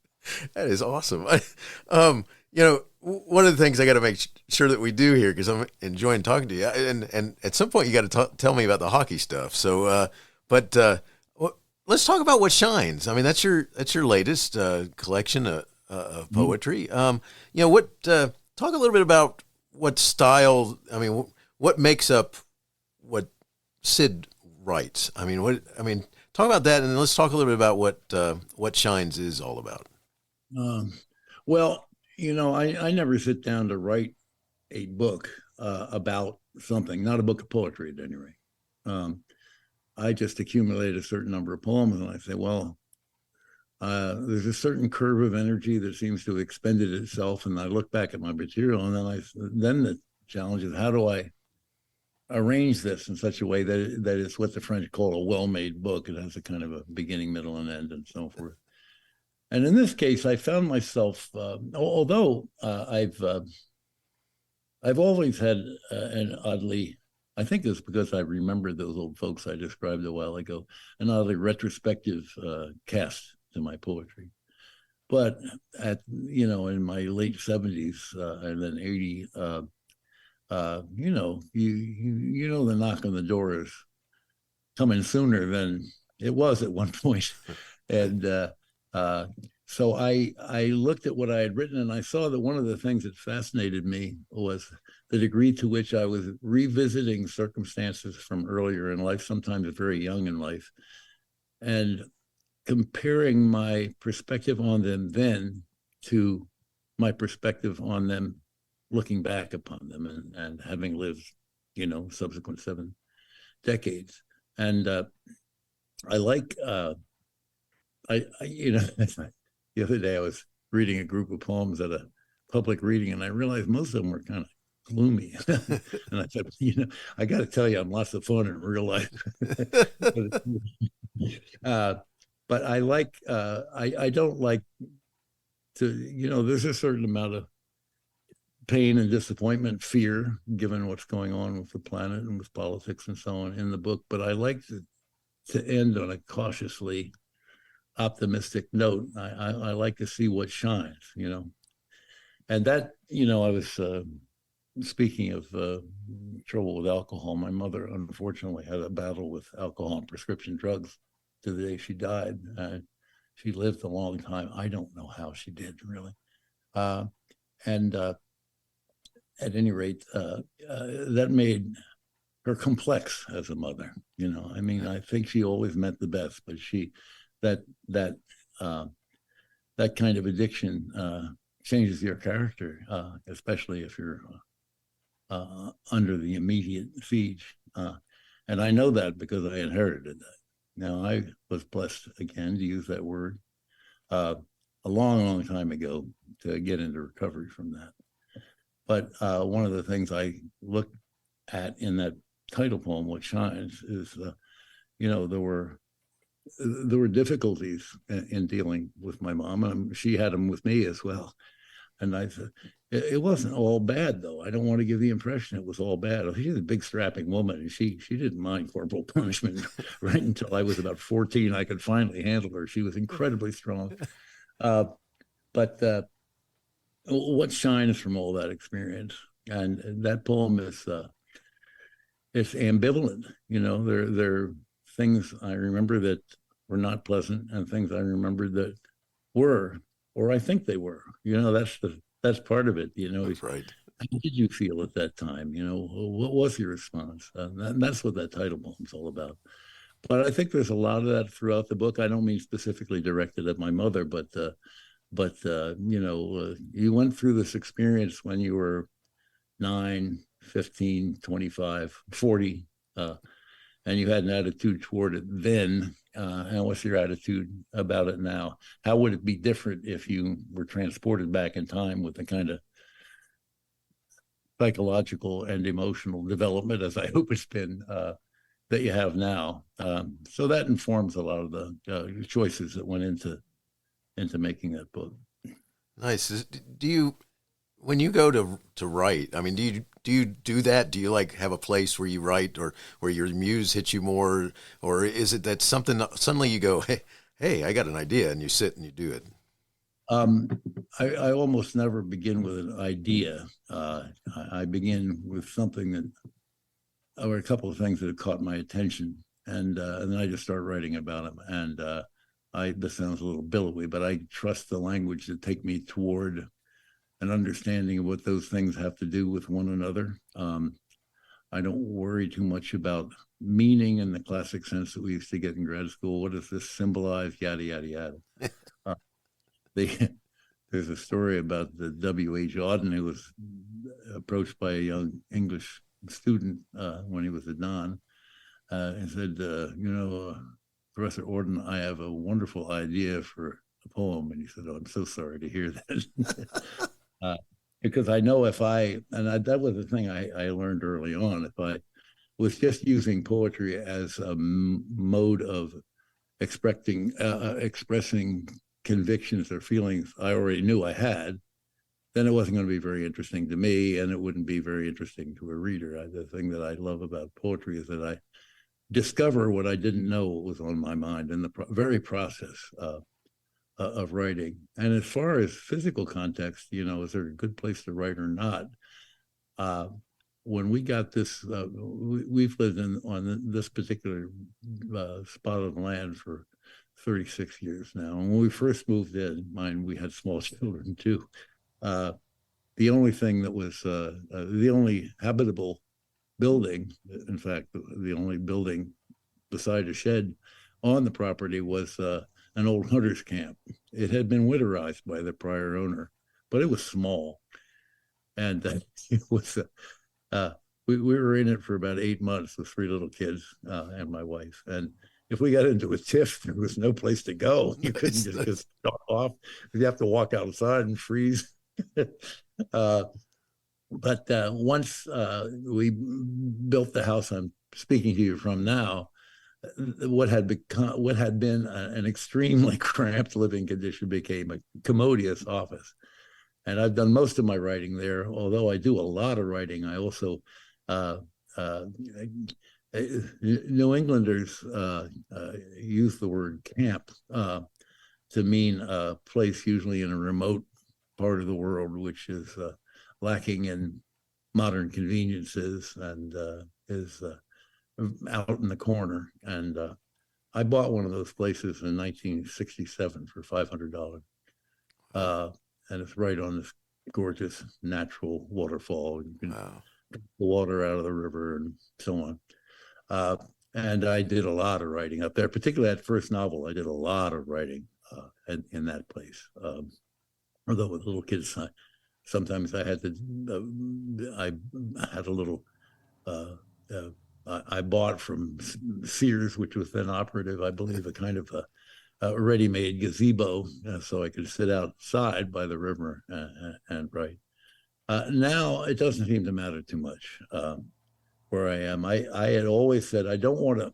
that is awesome. One of the things I got to make sure that we do here, because I'm enjoying talking to you, and at some point you got to tell me about the hockey stuff. So, let's talk about what shines. I mean, that's your latest collection of poetry. Talk a little bit about what style. I mean, what makes up what Sid writes. Talk about that, and then let's talk a little bit about what Shines is all about. Well, I never sit down to write a book about something, not a book of poetry at any rate. I just accumulate a certain number of poems, and I say, well, there's a certain curve of energy that seems to have expended itself, and I look back at my material, and then the challenge is, how do I arrange this in such a way that it's what the French call a well-made book. It has a kind of a beginning, middle, and end, and so forth. And in this case, I found myself, although I've always had an oddly, I think it's because I remembered those old folks I described a while ago, an oddly retrospective cast to my poetry. But in my late 70s and then 80, the knock on the door is coming sooner than it was at one point. And so I looked at what I had written, and I saw that one of the things that fascinated me was the degree to which I was revisiting circumstances from earlier in life, sometimes very young in life, and comparing my perspective on them then to my perspective on them looking back upon them and having lived, subsequent 7 decades. And I like, the other day I was reading a group of poems at a public reading, and I realized most of them were kind of gloomy. And I said, I got to tell you, I'm lots of fun in real life. But I like, I don't like to, there's a certain amount of pain and disappointment, fear, given what's going on with the planet and with politics and so on in the book. But I like to end on a cautiously optimistic note. I like to see what shines, and that, I was speaking of trouble with alcohol. My mother, unfortunately, had a battle with alcohol and prescription drugs to the day she died. She lived a long time. I don't know how she did, really. At any rate, that made her complex as a mother. I think she always meant the best, but that kind of addiction changes your character, especially if you're under the immediate siege. And I know that because I inherited that. Now, I was blessed, again, to use that word, a long, long time ago to get into recovery from that. But one of the things I look at in that title poem, What Shines, is, there were difficulties in dealing with my mom, and she had them with me as well. And I said, it wasn't all bad, though. I don't want to give the impression it was all bad. She's a big, strapping woman, and she didn't mind corporal punishment right until I was about 14. I could finally handle her. She was incredibly strong. But what shines from all that experience? And that poem is it's ambivalent. There are things I remember that were not pleasant, and things I remember that were, or I think they were. That's part of it. That's right. How did you feel at that time? What was your response? That's what that title poem's all about. But I think there's a lot of that throughout the book. I don't mean specifically directed at my mother, but you went through this experience when you were 9, 15, 25, 40, and you had an attitude toward it then. And what's your attitude about it now? How would it be different if you were transported back in time with the kind of psychological and emotional development, as I hope it's been, that you have now? So that informs a lot of the choices that went into making that book. Nice. When you go to write, I mean, do you do that? Do you have a place where you write, or where your muse hits you more, or is it that something suddenly you go, hey, I got an idea, and you sit and you do it? I almost never begin with an idea. I begin with something or a couple of things that have caught my attention, and then I just start writing about them. And this sounds a little billowy, but I trust the language to take me toward an understanding of what those things have to do with one another. I don't worry too much about meaning in the classic sense that we used to get in grad school. What does this symbolize? Yada, yada, yada. There's a story about the W.H. Auden, who was approached by a young English student when he was a Don, and said, Professor Auden, I have a wonderful idea for a poem. And he said, oh, I'm so sorry to hear that. Because I know that was the thing I learned early on, if I was just using poetry as a mode of expressing convictions or feelings I already knew I had, then it wasn't going to be very interesting to me, and it wouldn't be very interesting to a reader. The thing that I love about poetry is that I discover what I didn't know was on my mind in the very process of writing. And as far as physical context, is there a good place to write or not? When we got this, we've lived on this particular spot of land for 36 years now. And when we first moved in, we had small children too. The only thing that was the only habitable building, in fact, the only building beside a shed on the property was an old hunter's camp. It had been winterized by the prior owner, but it was small. And it was, we were in it for about 8 months with 3 little kids and my wife. And if we got into a tiff, there was no place to go. You couldn't just stop off. You have to walk outside and freeze. But once we built the house I'm speaking to you from now, what had been an extremely cramped living condition became a commodious office. And I've done most of my writing there. Although I do a lot of writing, I also New Englanders use the word camp to mean a place usually in a remote part of the world, which is lacking in modern conveniences and is out in the corner. And I bought one of those places in 1967 for $500. And it's right on this gorgeous natural waterfall. You can drink the water out of the river and so on. And I did a lot of writing up there, particularly that first novel. I did a lot of writing in that place. Although with little kids, sometimes I had to, I had a little, I bought from Sears, which was then operative, I believe, a kind of a ready-made gazebo so I could sit outside by the river and write. Now it doesn't seem to matter too much where I am. I had always said I don't want to.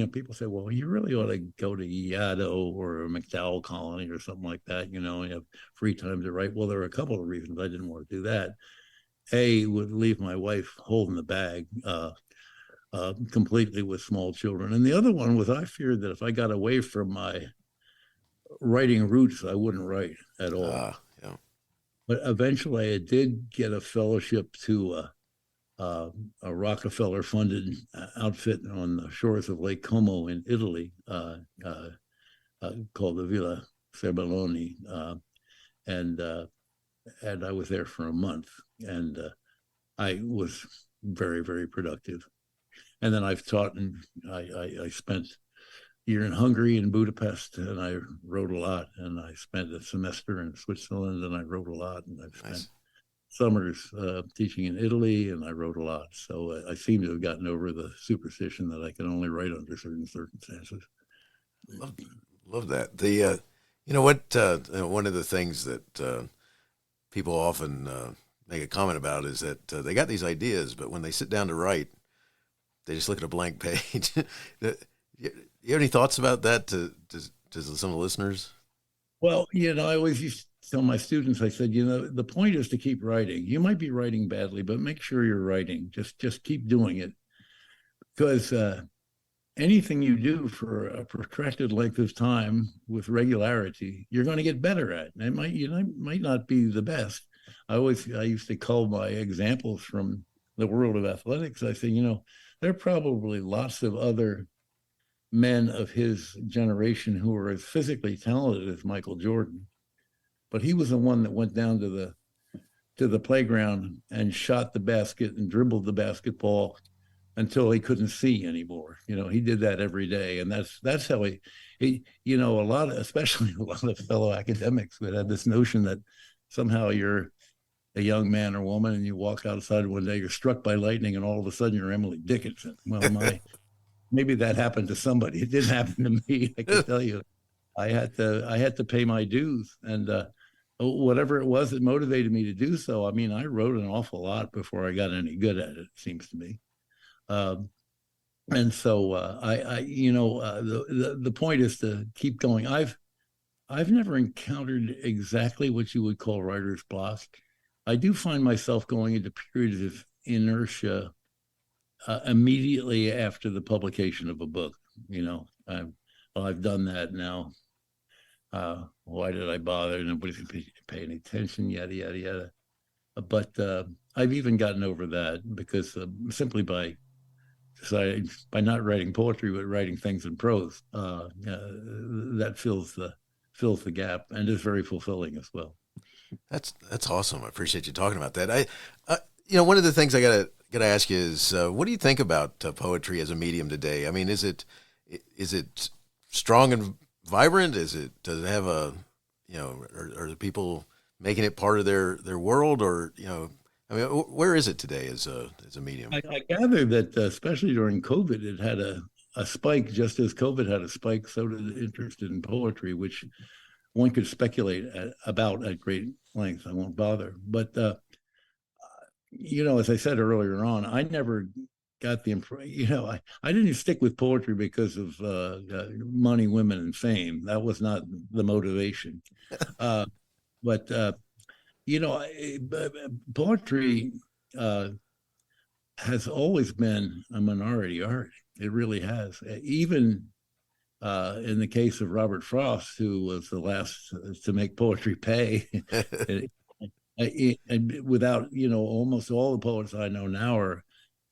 People say, "Well, you really ought to go to Yaddo or a McDowell Colony or something like that." You have free time to write. Well, there are a couple of reasons I didn't want to do that. A would leave my wife holding the bag completely with small children, and the other one was I feared that if I got away from my writing roots, I wouldn't write at all. Yeah. But eventually, I did get a fellowship to a Rockefeller-funded outfit on the shores of Lake Como in Italy called the Villa Serbelloni, and I was there for a month, and I was very, very productive. And then I've taught, and I spent a year in Hungary and Budapest, and I wrote a lot. And I spent a semester in Switzerland, and I wrote a lot. And I've spent summers teaching in Italy, and I wrote a lot. So I seem to have gotten over the superstition that I can only write under certain circumstances. Love that. The one of the things that people often make a comment about is that they got these ideas, but when they sit down to write, they just look at a blank page. You have any thoughts about that to some of the listeners? Well, I always used to tell my students, I said, the point is to keep writing. You might be writing badly, but make sure you're writing. Just keep doing it. Because anything you do for a protracted length of time with regularity, you're going to get better at. And might not be the best. I used to call my examples from the world of athletics. I say, there are probably lots of other men of his generation who are as physically talented as Michael Jordan, but he was the one that went down to the playground and shot the basket and dribbled the basketball until he couldn't see anymore. He did that every day, and that's how he especially a lot of fellow academics that had this notion that somehow you're a young man or woman and you walk outside one day, you're struck by lightning, and all of a sudden you're Emily Dickinson. Well, maybe that happened to somebody. It didn't happen to me. I can tell you, I had to pay my dues, and whatever it was that motivated me to do so. I mean, I wrote an awful lot before I got any good at it. It seems to me, and so the point is to keep going. I've never encountered exactly what you would call writer's block. I do find myself going into periods of inertia immediately after the publication of a book. I've done that now. Why did I bother? Nobody's paying attention, yada, yada, yada. But I've even gotten over that because simply by not writing poetry, but writing things in prose, that fills the gap and is very fulfilling as well. That's awesome. I appreciate you talking about that. One of the things I gotta ask you is, what do you think about poetry as a medium today? I mean, is it strong and vibrant? Does it have are the people making it part of their world, or where is it today as a medium? I gather that especially during COVID, it had a spike. Just as COVID had a spike, so did the interest in poetry, which one could speculate about at great length. I won't bother. But, as I said earlier on, I never got the impression, I didn't stick with poetry because of money, women, and fame. That was not the motivation. But poetry has always been a minority art. It really has. Even in the case of Robert Frost, who was the last to make poetry pay, and without, almost all the poets I know now are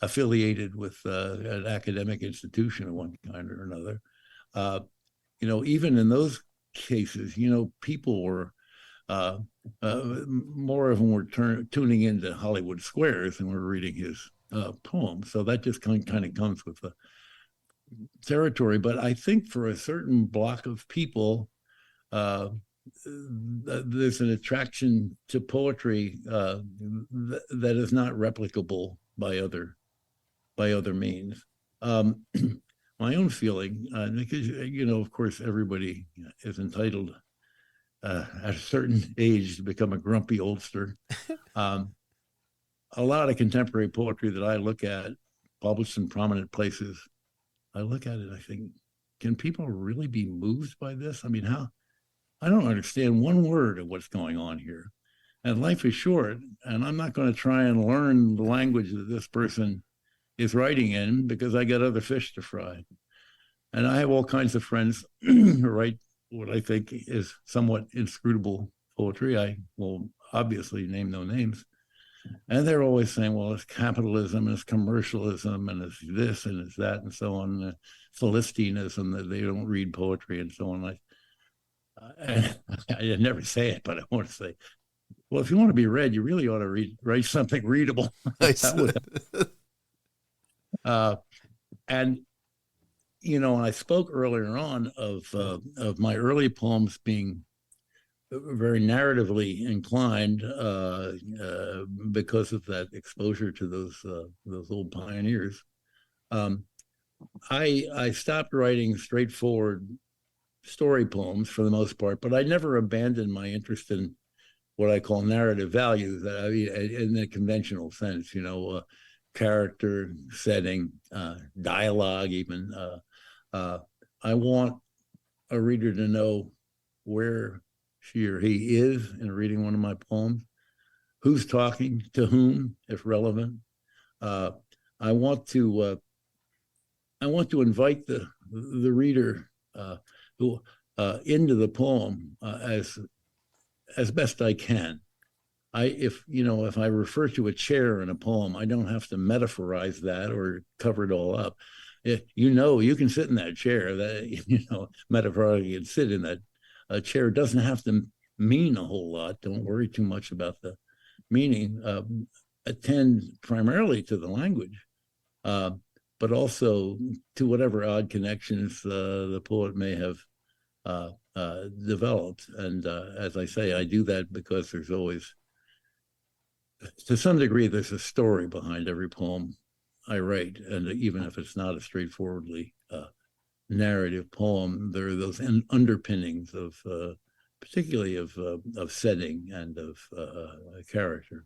affiliated with an academic institution of one kind or another. Even in those cases, people were, more of them were tuning into Hollywood Squares and were reading his poems. So that just kind of comes with the territory. But I think for a certain block of people, there's an attraction to poetry that is not replicable by other means. my own feeling, because, of course, everybody is entitled at a certain age to become a grumpy oldster. A lot of contemporary poetry that I look at, published in prominent places, I look at it, I think, can people really be moved by this? I mean, how? I don't understand one word of what's going on here. And life is short, and I'm not going to try and learn the language that this person is writing in because I got other fish to fry. And I have all kinds of friends who write what I think is somewhat inscrutable poetry. I will obviously name no names. And they're always saying, well, it's capitalism, and it's commercialism, and it's this, and it's that, and so on, Philistinism, that they don't read poetry, and so on. I never say it, but I want to say, well, if you want to be read, you really ought to write something readable. And I spoke earlier on of my early poems being very narratively inclined because of that exposure to those old pioneers. I stopped writing straightforward story poems for the most part, but I never abandoned my interest in what I call narrative values, in the conventional sense, character, setting, dialogue, even. I want a reader to know where she or he is in reading one of my poems, who's talking to whom, if relevant. I want to invite the reader who into the poem as best I can. If I refer to a chair in a poem, I don't have to metaphorize that or cover it all up. You can sit in that chair. That metaphorically, and sit in that chair. It doesn't have to mean a whole lot. Don't worry too much about the meaning. Attend primarily to the language, but also to whatever odd connections the poet may have developed. And as I say, I do that because there's always, to some degree, there's a story behind every poem I write. And even if it's not a straightforwardly narrative poem, there are those underpinnings of particularly of setting and of character,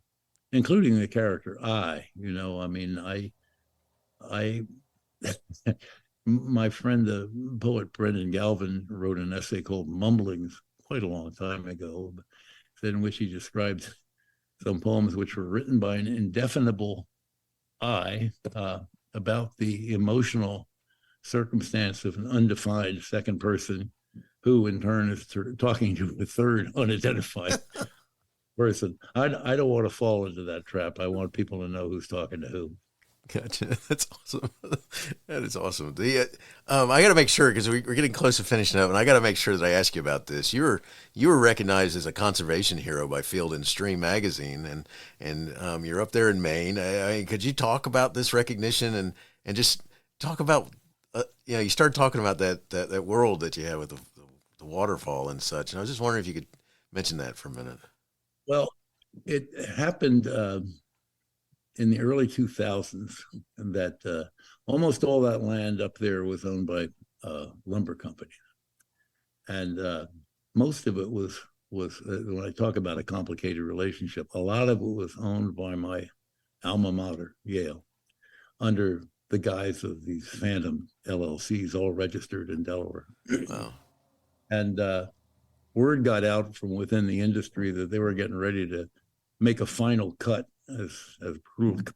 including the character I. My friend, the poet Brendan Galvin, wrote an essay called Mumblings quite a long time ago, in which he described some poems which were written by an indefinable I about the emotional circumstance of an undefined second person who in turn is talking to a third unidentified person. I don't want to fall into that trap. I want people to know who's talking to who. Gotcha. That's awesome. That is awesome. I got to make sure, because we're getting close to finishing up, and I got to make sure that I ask you about this. You were recognized as a conservation hero by Field and Stream magazine, and you're up there in Maine. Could you talk about this recognition and just talk about you started talking about that world that you have with the waterfall and such, and I was just wondering if you could mention that for a minute. Well, it happened in the early 2000s, and that almost all that land up there was owned by lumber companies, and most of it was when I talk about a complicated relationship, a lot of it was owned by my alma mater, Yale, under the guise of these phantom LLCs, all registered in Delaware. Wow. And word got out from within the industry that they were getting ready to make a final cut, as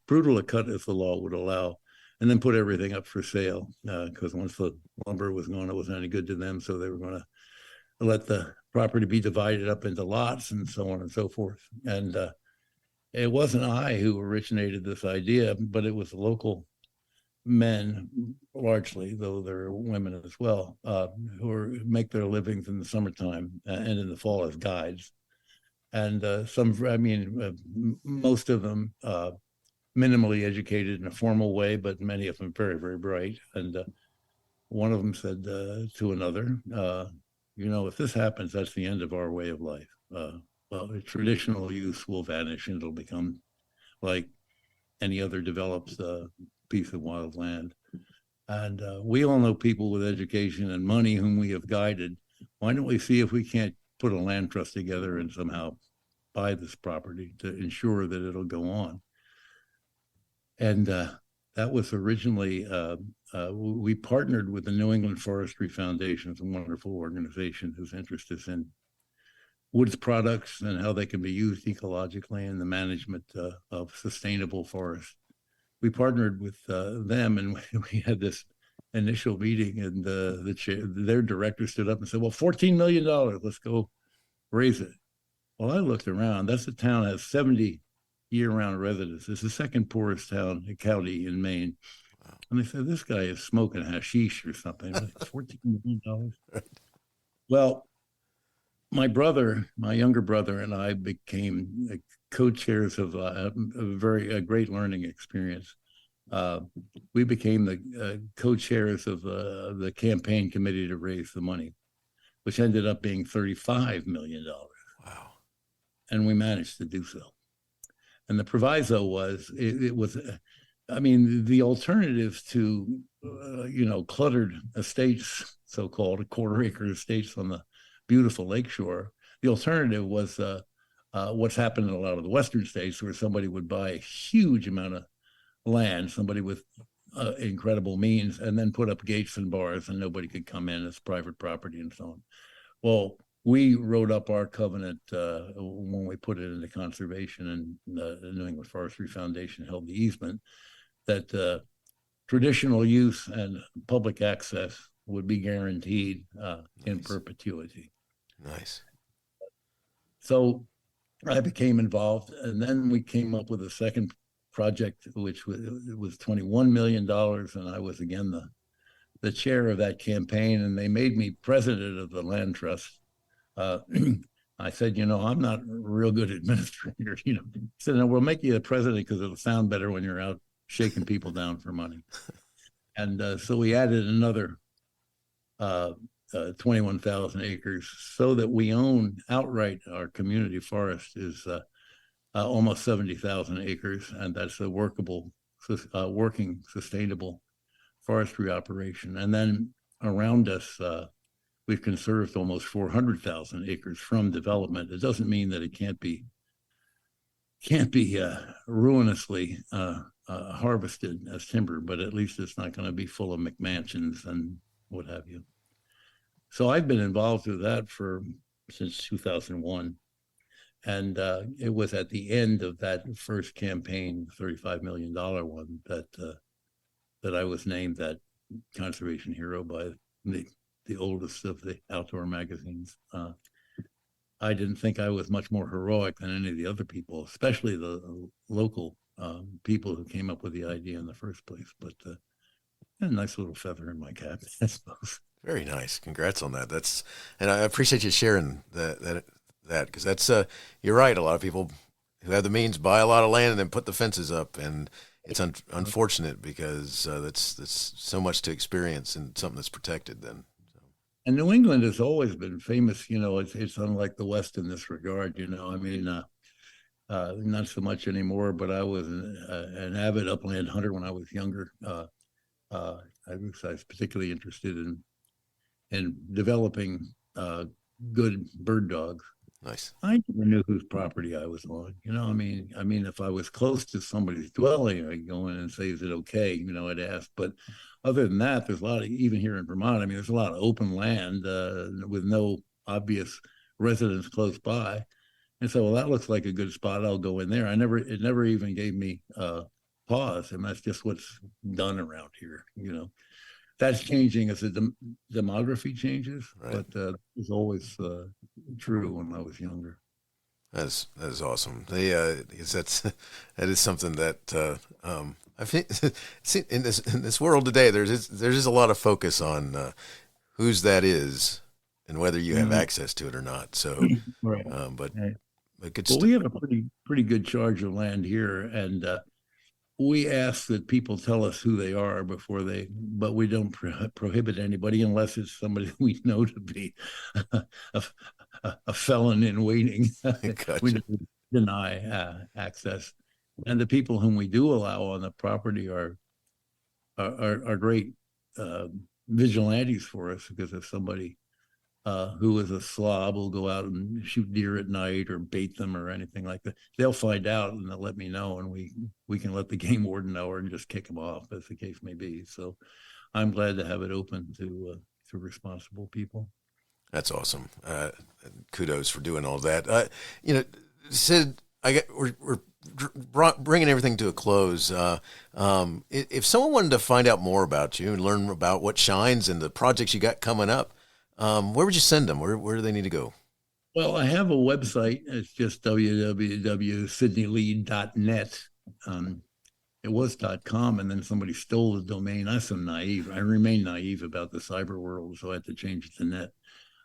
brutal a cut as the law would allow, and then put everything up for sale, because once the lumber was gone, it wasn't any good to them, so they were going to let the property be divided up into lots and so on and so forth. And it wasn't I who originated this idea, but it was local men, largely, though there are women as well, who make their livings in the summertime and in the fall as guides. And most of them minimally educated in a formal way, but many of them very, very bright. And one of them said to another, if this happens, that's the end of our way of life. Traditional use will vanish, and it'll become like any other developed piece of wild land. And we all know people with education and money whom we have guided. Why don't we see if we can't put a land trust together and somehow buy this property to ensure that it'll go on? And that was originally, we partnered with the New England Forestry Foundation. It's a wonderful organization whose interest is in woods products and how they can be used ecologically in the management of sustainable forests. We partnered with them, and we had this initial meeting, and their director stood up and said, well, $14 million, let's go raise it. Well, I looked around. That's a town that has 70 year-round residents. It's the second poorest county in Maine. And they said, this guy is smoking hashish or something. $14 million. Well, my younger brother, and I became co-chairs of a great learning experience. We became the co-chairs of the campaign committee to raise the money, which ended up being $35 million. Wow. And we managed to do so. And the proviso was, I mean, the alternatives to, cluttered estates, so-called quarter-acre estates on the beautiful lakeshore, the alternative was what's happened in a lot of the western states, where somebody would buy a huge amount of land, somebody with incredible means, and then put up gates and bars, and nobody could come in as private property and so on. Well, we wrote up our covenant when we put it into conservation, and the New England Forestry Foundation held the easement that traditional use and public access would be guaranteed in perpetuity. Nice. So I became involved, and then we came up with a second project, which was $21 million, and I was again the chair of that campaign, and they made me president of the land trust. I said, I'm not a real good administrator. I said, no, we'll make you the president because it'll sound better when you're out shaking people down for money. And so we added another 21,000 acres, so that we own outright. Our community forest is almost 70,000 acres, and that's a working, sustainable forestry operation. And then around us, we've conserved almost 400,000 acres from development. It doesn't mean that it can't be ruinously harvested as timber, but at least it's not going to be full of McMansions and what have you. So I've been involved with that since 2001. And it was at the end of that first campaign, $35 million one, that I was named that conservation hero by the oldest of the outdoor magazines. I didn't think I was much more heroic than any of the other people, especially the local people who came up with the idea in the first place. But a nice little feather in my cap, I suppose. Very nice. Congrats on that. And I appreciate you sharing that because that's you're right. A lot of people who have the means buy a lot of land and then put the fences up, and it's unfortunate because that's so much to experience in something that's protected then. And New England has always been famous. It's unlike the West in this regard. I mean, not so much anymore, but I was an avid upland hunter when I was younger. I was particularly interested in developing good bird dogs. Nice. I never knew whose property I was on. I mean, if I was close to somebody's dwelling, I'd go in and say, "Is it okay?" I'd ask. But other than that, there's a lot of, even here in Vermont, I mean, there's a lot of open land with no obvious residence close by. And so, well, that looks like a good spot. I'll go in there. It never even gave me pause, and that's just what's done around here. That's changing as the demography changes, right. But it was always true when I was younger. That is awesome. That is something that I think in this world today. There's just a lot of focus on whose that is and whether you have access to it or not. So, right. But good we have a pretty good charge of land here, and we ask that people tell us who they are but we don't prohibit anybody unless it's somebody we know to be a felon in waiting. Gotcha. We deny access, and the people whom we do allow on the property are great vigilantes for us, because if somebody who is a slob will go out and shoot deer at night or bait them or anything like that, they'll find out and they'll let me know, and we can let the game warden know or just kick them off, as the case may be. So I'm glad to have it open to responsible people. That's awesome. Kudos for doing all that. Sid, we're bringing everything to a close. If someone wanted to find out more about you and learn about what shines and the projects you got coming up, where would you send them? Where do they need to go? Well, I have a website. It's just www.sydneylee.net. It was .com, and then somebody stole the domain. I'm so naive. I remain naive about the cyber world, so I had to change it to net.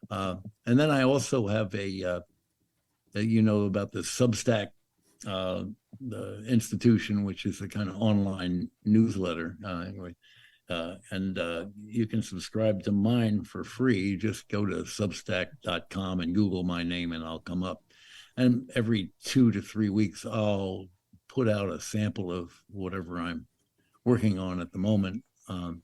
And then I also have about the Substack the institution, which is a kind of online newsletter. And you can subscribe to mine for free. Just go to substack.com and Google my name and I'll come up. And every 2 to 3 weeks, I'll put out a sample of whatever I'm working on at the moment. So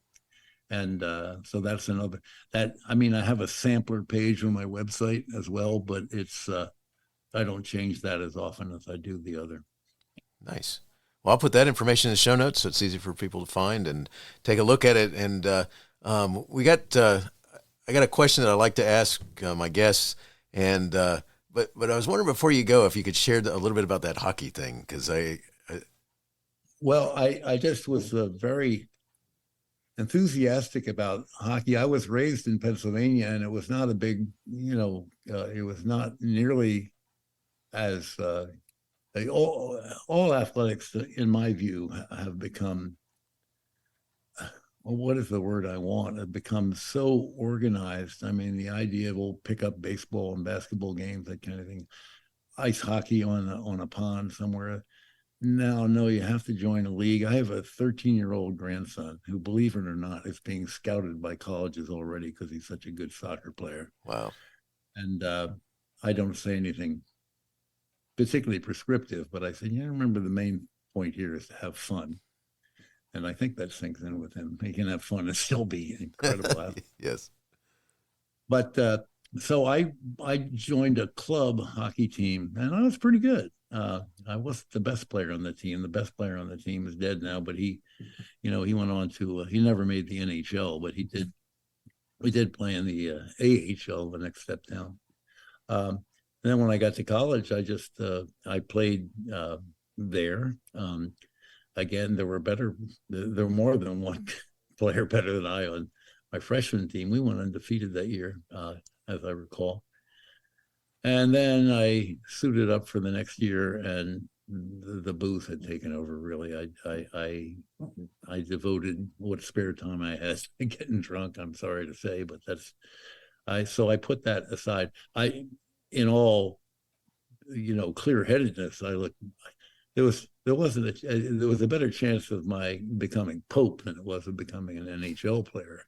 that's another I have a sampler page on my website as well, but it's I don't change that as often as I do the other. Nice. Well, I'll put that information in the show notes so it's easy for people to find and take a look at it. And I got a question that I like to ask my guests. And but I was wondering before you go if you could share a little bit about that hockey thing, because I just was very enthusiastic about hockey. I was raised in Pennsylvania, and it was not a big, it was not nearly as all athletics, in my view, have become, what is the word I want? Have become so organized. I mean, the idea of we'll pick up baseball and basketball games, that kind of thing, ice hockey on a pond somewhere. No, you have to join a league. I have a 13-year-old grandson who, believe it or not, is being scouted by colleges already because he's such a good soccer player. Wow. And I don't say anything particularly prescriptive, but I said, remember the main point here is to have fun. And I think that sinks in with him. He can have fun and still be incredible. Yes. But so I joined a club hockey team, and I was pretty good. I wasn't the best player on the team. The best player on the team is dead now, but he went on to, he never made the NHL, but we did play in the AHL, the next step down. And then when I got to college, I played there. Again, there were more than one player better than I on my freshman team. We went undefeated that year, as I recall. And then I suited up for the next year, and the booze had taken over. Really, I devoted what spare time I had to getting drunk. I'm sorry to say, but so I put that aside. In all, clear-headedness, there was a better chance of my becoming Pope than it was of becoming an NHL player.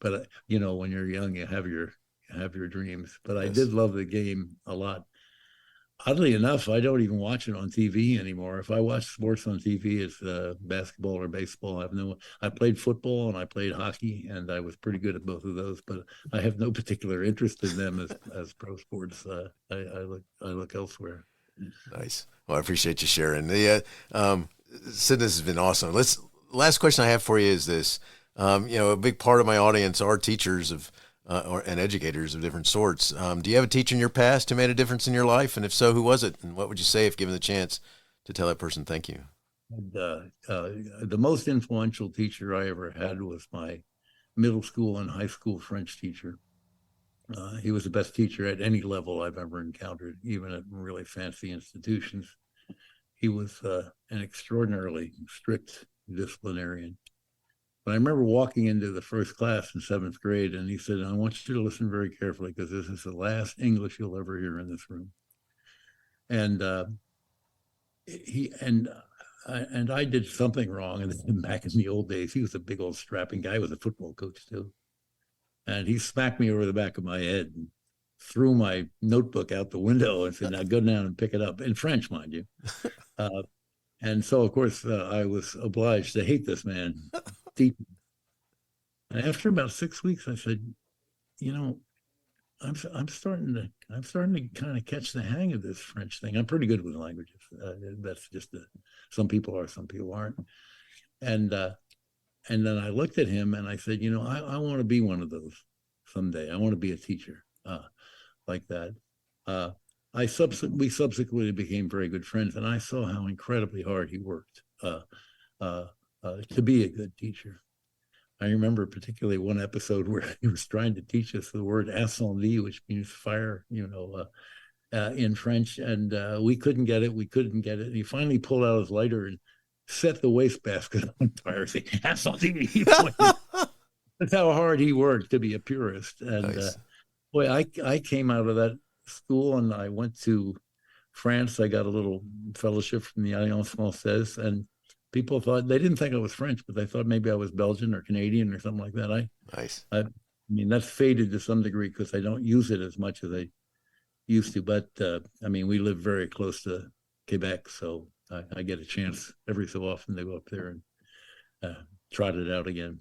But when you're young, you have your dreams. But yes. I did love the game a lot. Oddly enough, I don't even watch it on TV anymore. If I watch sports on TV, it's basketball or baseball. I played football and I played hockey, and I was pretty good at both of those. But I have no particular interest in them as pro sports. I look elsewhere. Nice. Well, I appreciate you sharing. Sid, this has been awesome. Last question I have for you is this. A big part of my audience are teachers and educators of different sorts. Do you have a teacher in your past who made a difference in your life? And if so, who was it? And what would you say if given the chance to tell that person thank you? The most influential teacher I ever had was my middle school and high school French teacher. He was the best teacher at any level I've ever encountered, even at really fancy institutions. He was an extraordinarily strict disciplinarian. But I remember walking into the first class in 7th grade, and he said, I want you to listen very carefully because this is the last English you'll ever hear in this room. And I did something wrong. And back in the old days, he was a big old strapping guy. He was a football coach too. And he smacked me over the back of my head and threw my notebook out the window and said, now go down and pick it up, in French, mind you. And so, of course, I was obliged to hate this man deeply. And after about 6 weeks, I said, I'm starting to kind of catch the hang of this French thing. I'm pretty good with languages. That's just some people are, some people aren't. And then I looked at him and I said, I want to be one of those someday. I want to be a teacher like that. We subsequently became very good friends, and I saw how incredibly hard he worked to be a good teacher. I remember particularly one episode where he was trying to teach us the word incendie, which means fire, in French, and we couldn't get it. And he finally pulled out his lighter and set the wastebasket on fire. Incendie. That's how hard he worked to be a purist. And Nice. boy, I came out of that school and I went to France. I got a little fellowship from the Alliance Française, and people thought, they didn't think I was French, but they thought maybe I was Belgian or Canadian or something like that. Nice. I mean, that's faded to some degree because I don't use it as much as I used to. But we live very close to Quebec, so I get a chance every so often to go up there and trot it out again.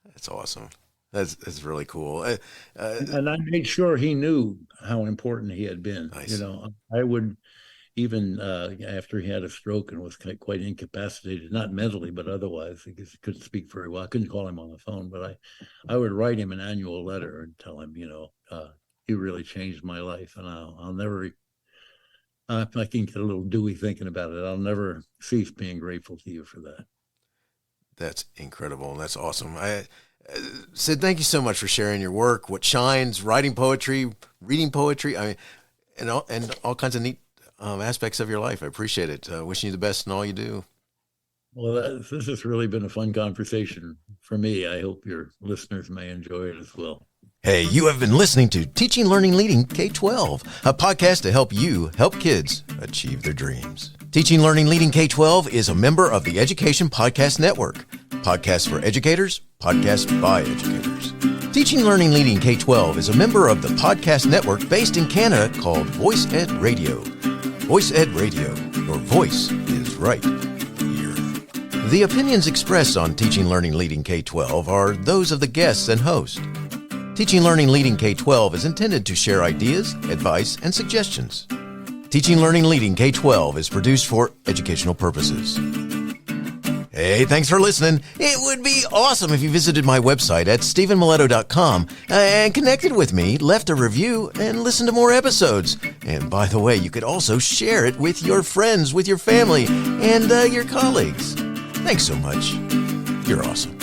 That's awesome. That's really cool. And I made sure he knew how important he had been. Nice. I would, even after he had a stroke and was quite incapacitated, not mentally, but otherwise, because he couldn't speak very well. I couldn't call him on the phone, but I would write him an annual letter and tell him, you really changed my life. And I'll never, if I can get a little dewy thinking about it, I'll never cease being grateful to you for that. That's incredible. That's awesome. Sid, thank you so much for sharing your work, what shines, writing poetry, reading poetry, and all kinds of neat aspects of your life. I appreciate it. Wishing you the best in all you do. Well, this has really been a fun conversation for me. I hope your listeners may enjoy it as well. Hey, you have been listening to Teaching, Learning, Leading K-12, a podcast to help you help kids achieve their dreams. Teaching, Learning, Leading K-12 is a member of the Education Podcast Network. Podcasts for educators, podcasts by educators. Teaching, Learning, Leading K-12 is a member of the podcast network based in Canada called Voice Ed Radio. Voice Ed Radio, your voice is right here. The opinions expressed on Teaching, Learning, Leading K-12 are those of the guests and host. Teaching, Learning, Leading K-12 is intended to share ideas, advice, and suggestions. Teaching, Learning, Leading K-12 is produced for educational purposes. Hey, thanks for listening. It would be awesome if you visited my website at stephenmiletto.com and connected with me, left a review, and listened to more episodes. And by the way, you could also share it with your friends, with your family, and your colleagues. Thanks so much. You're awesome.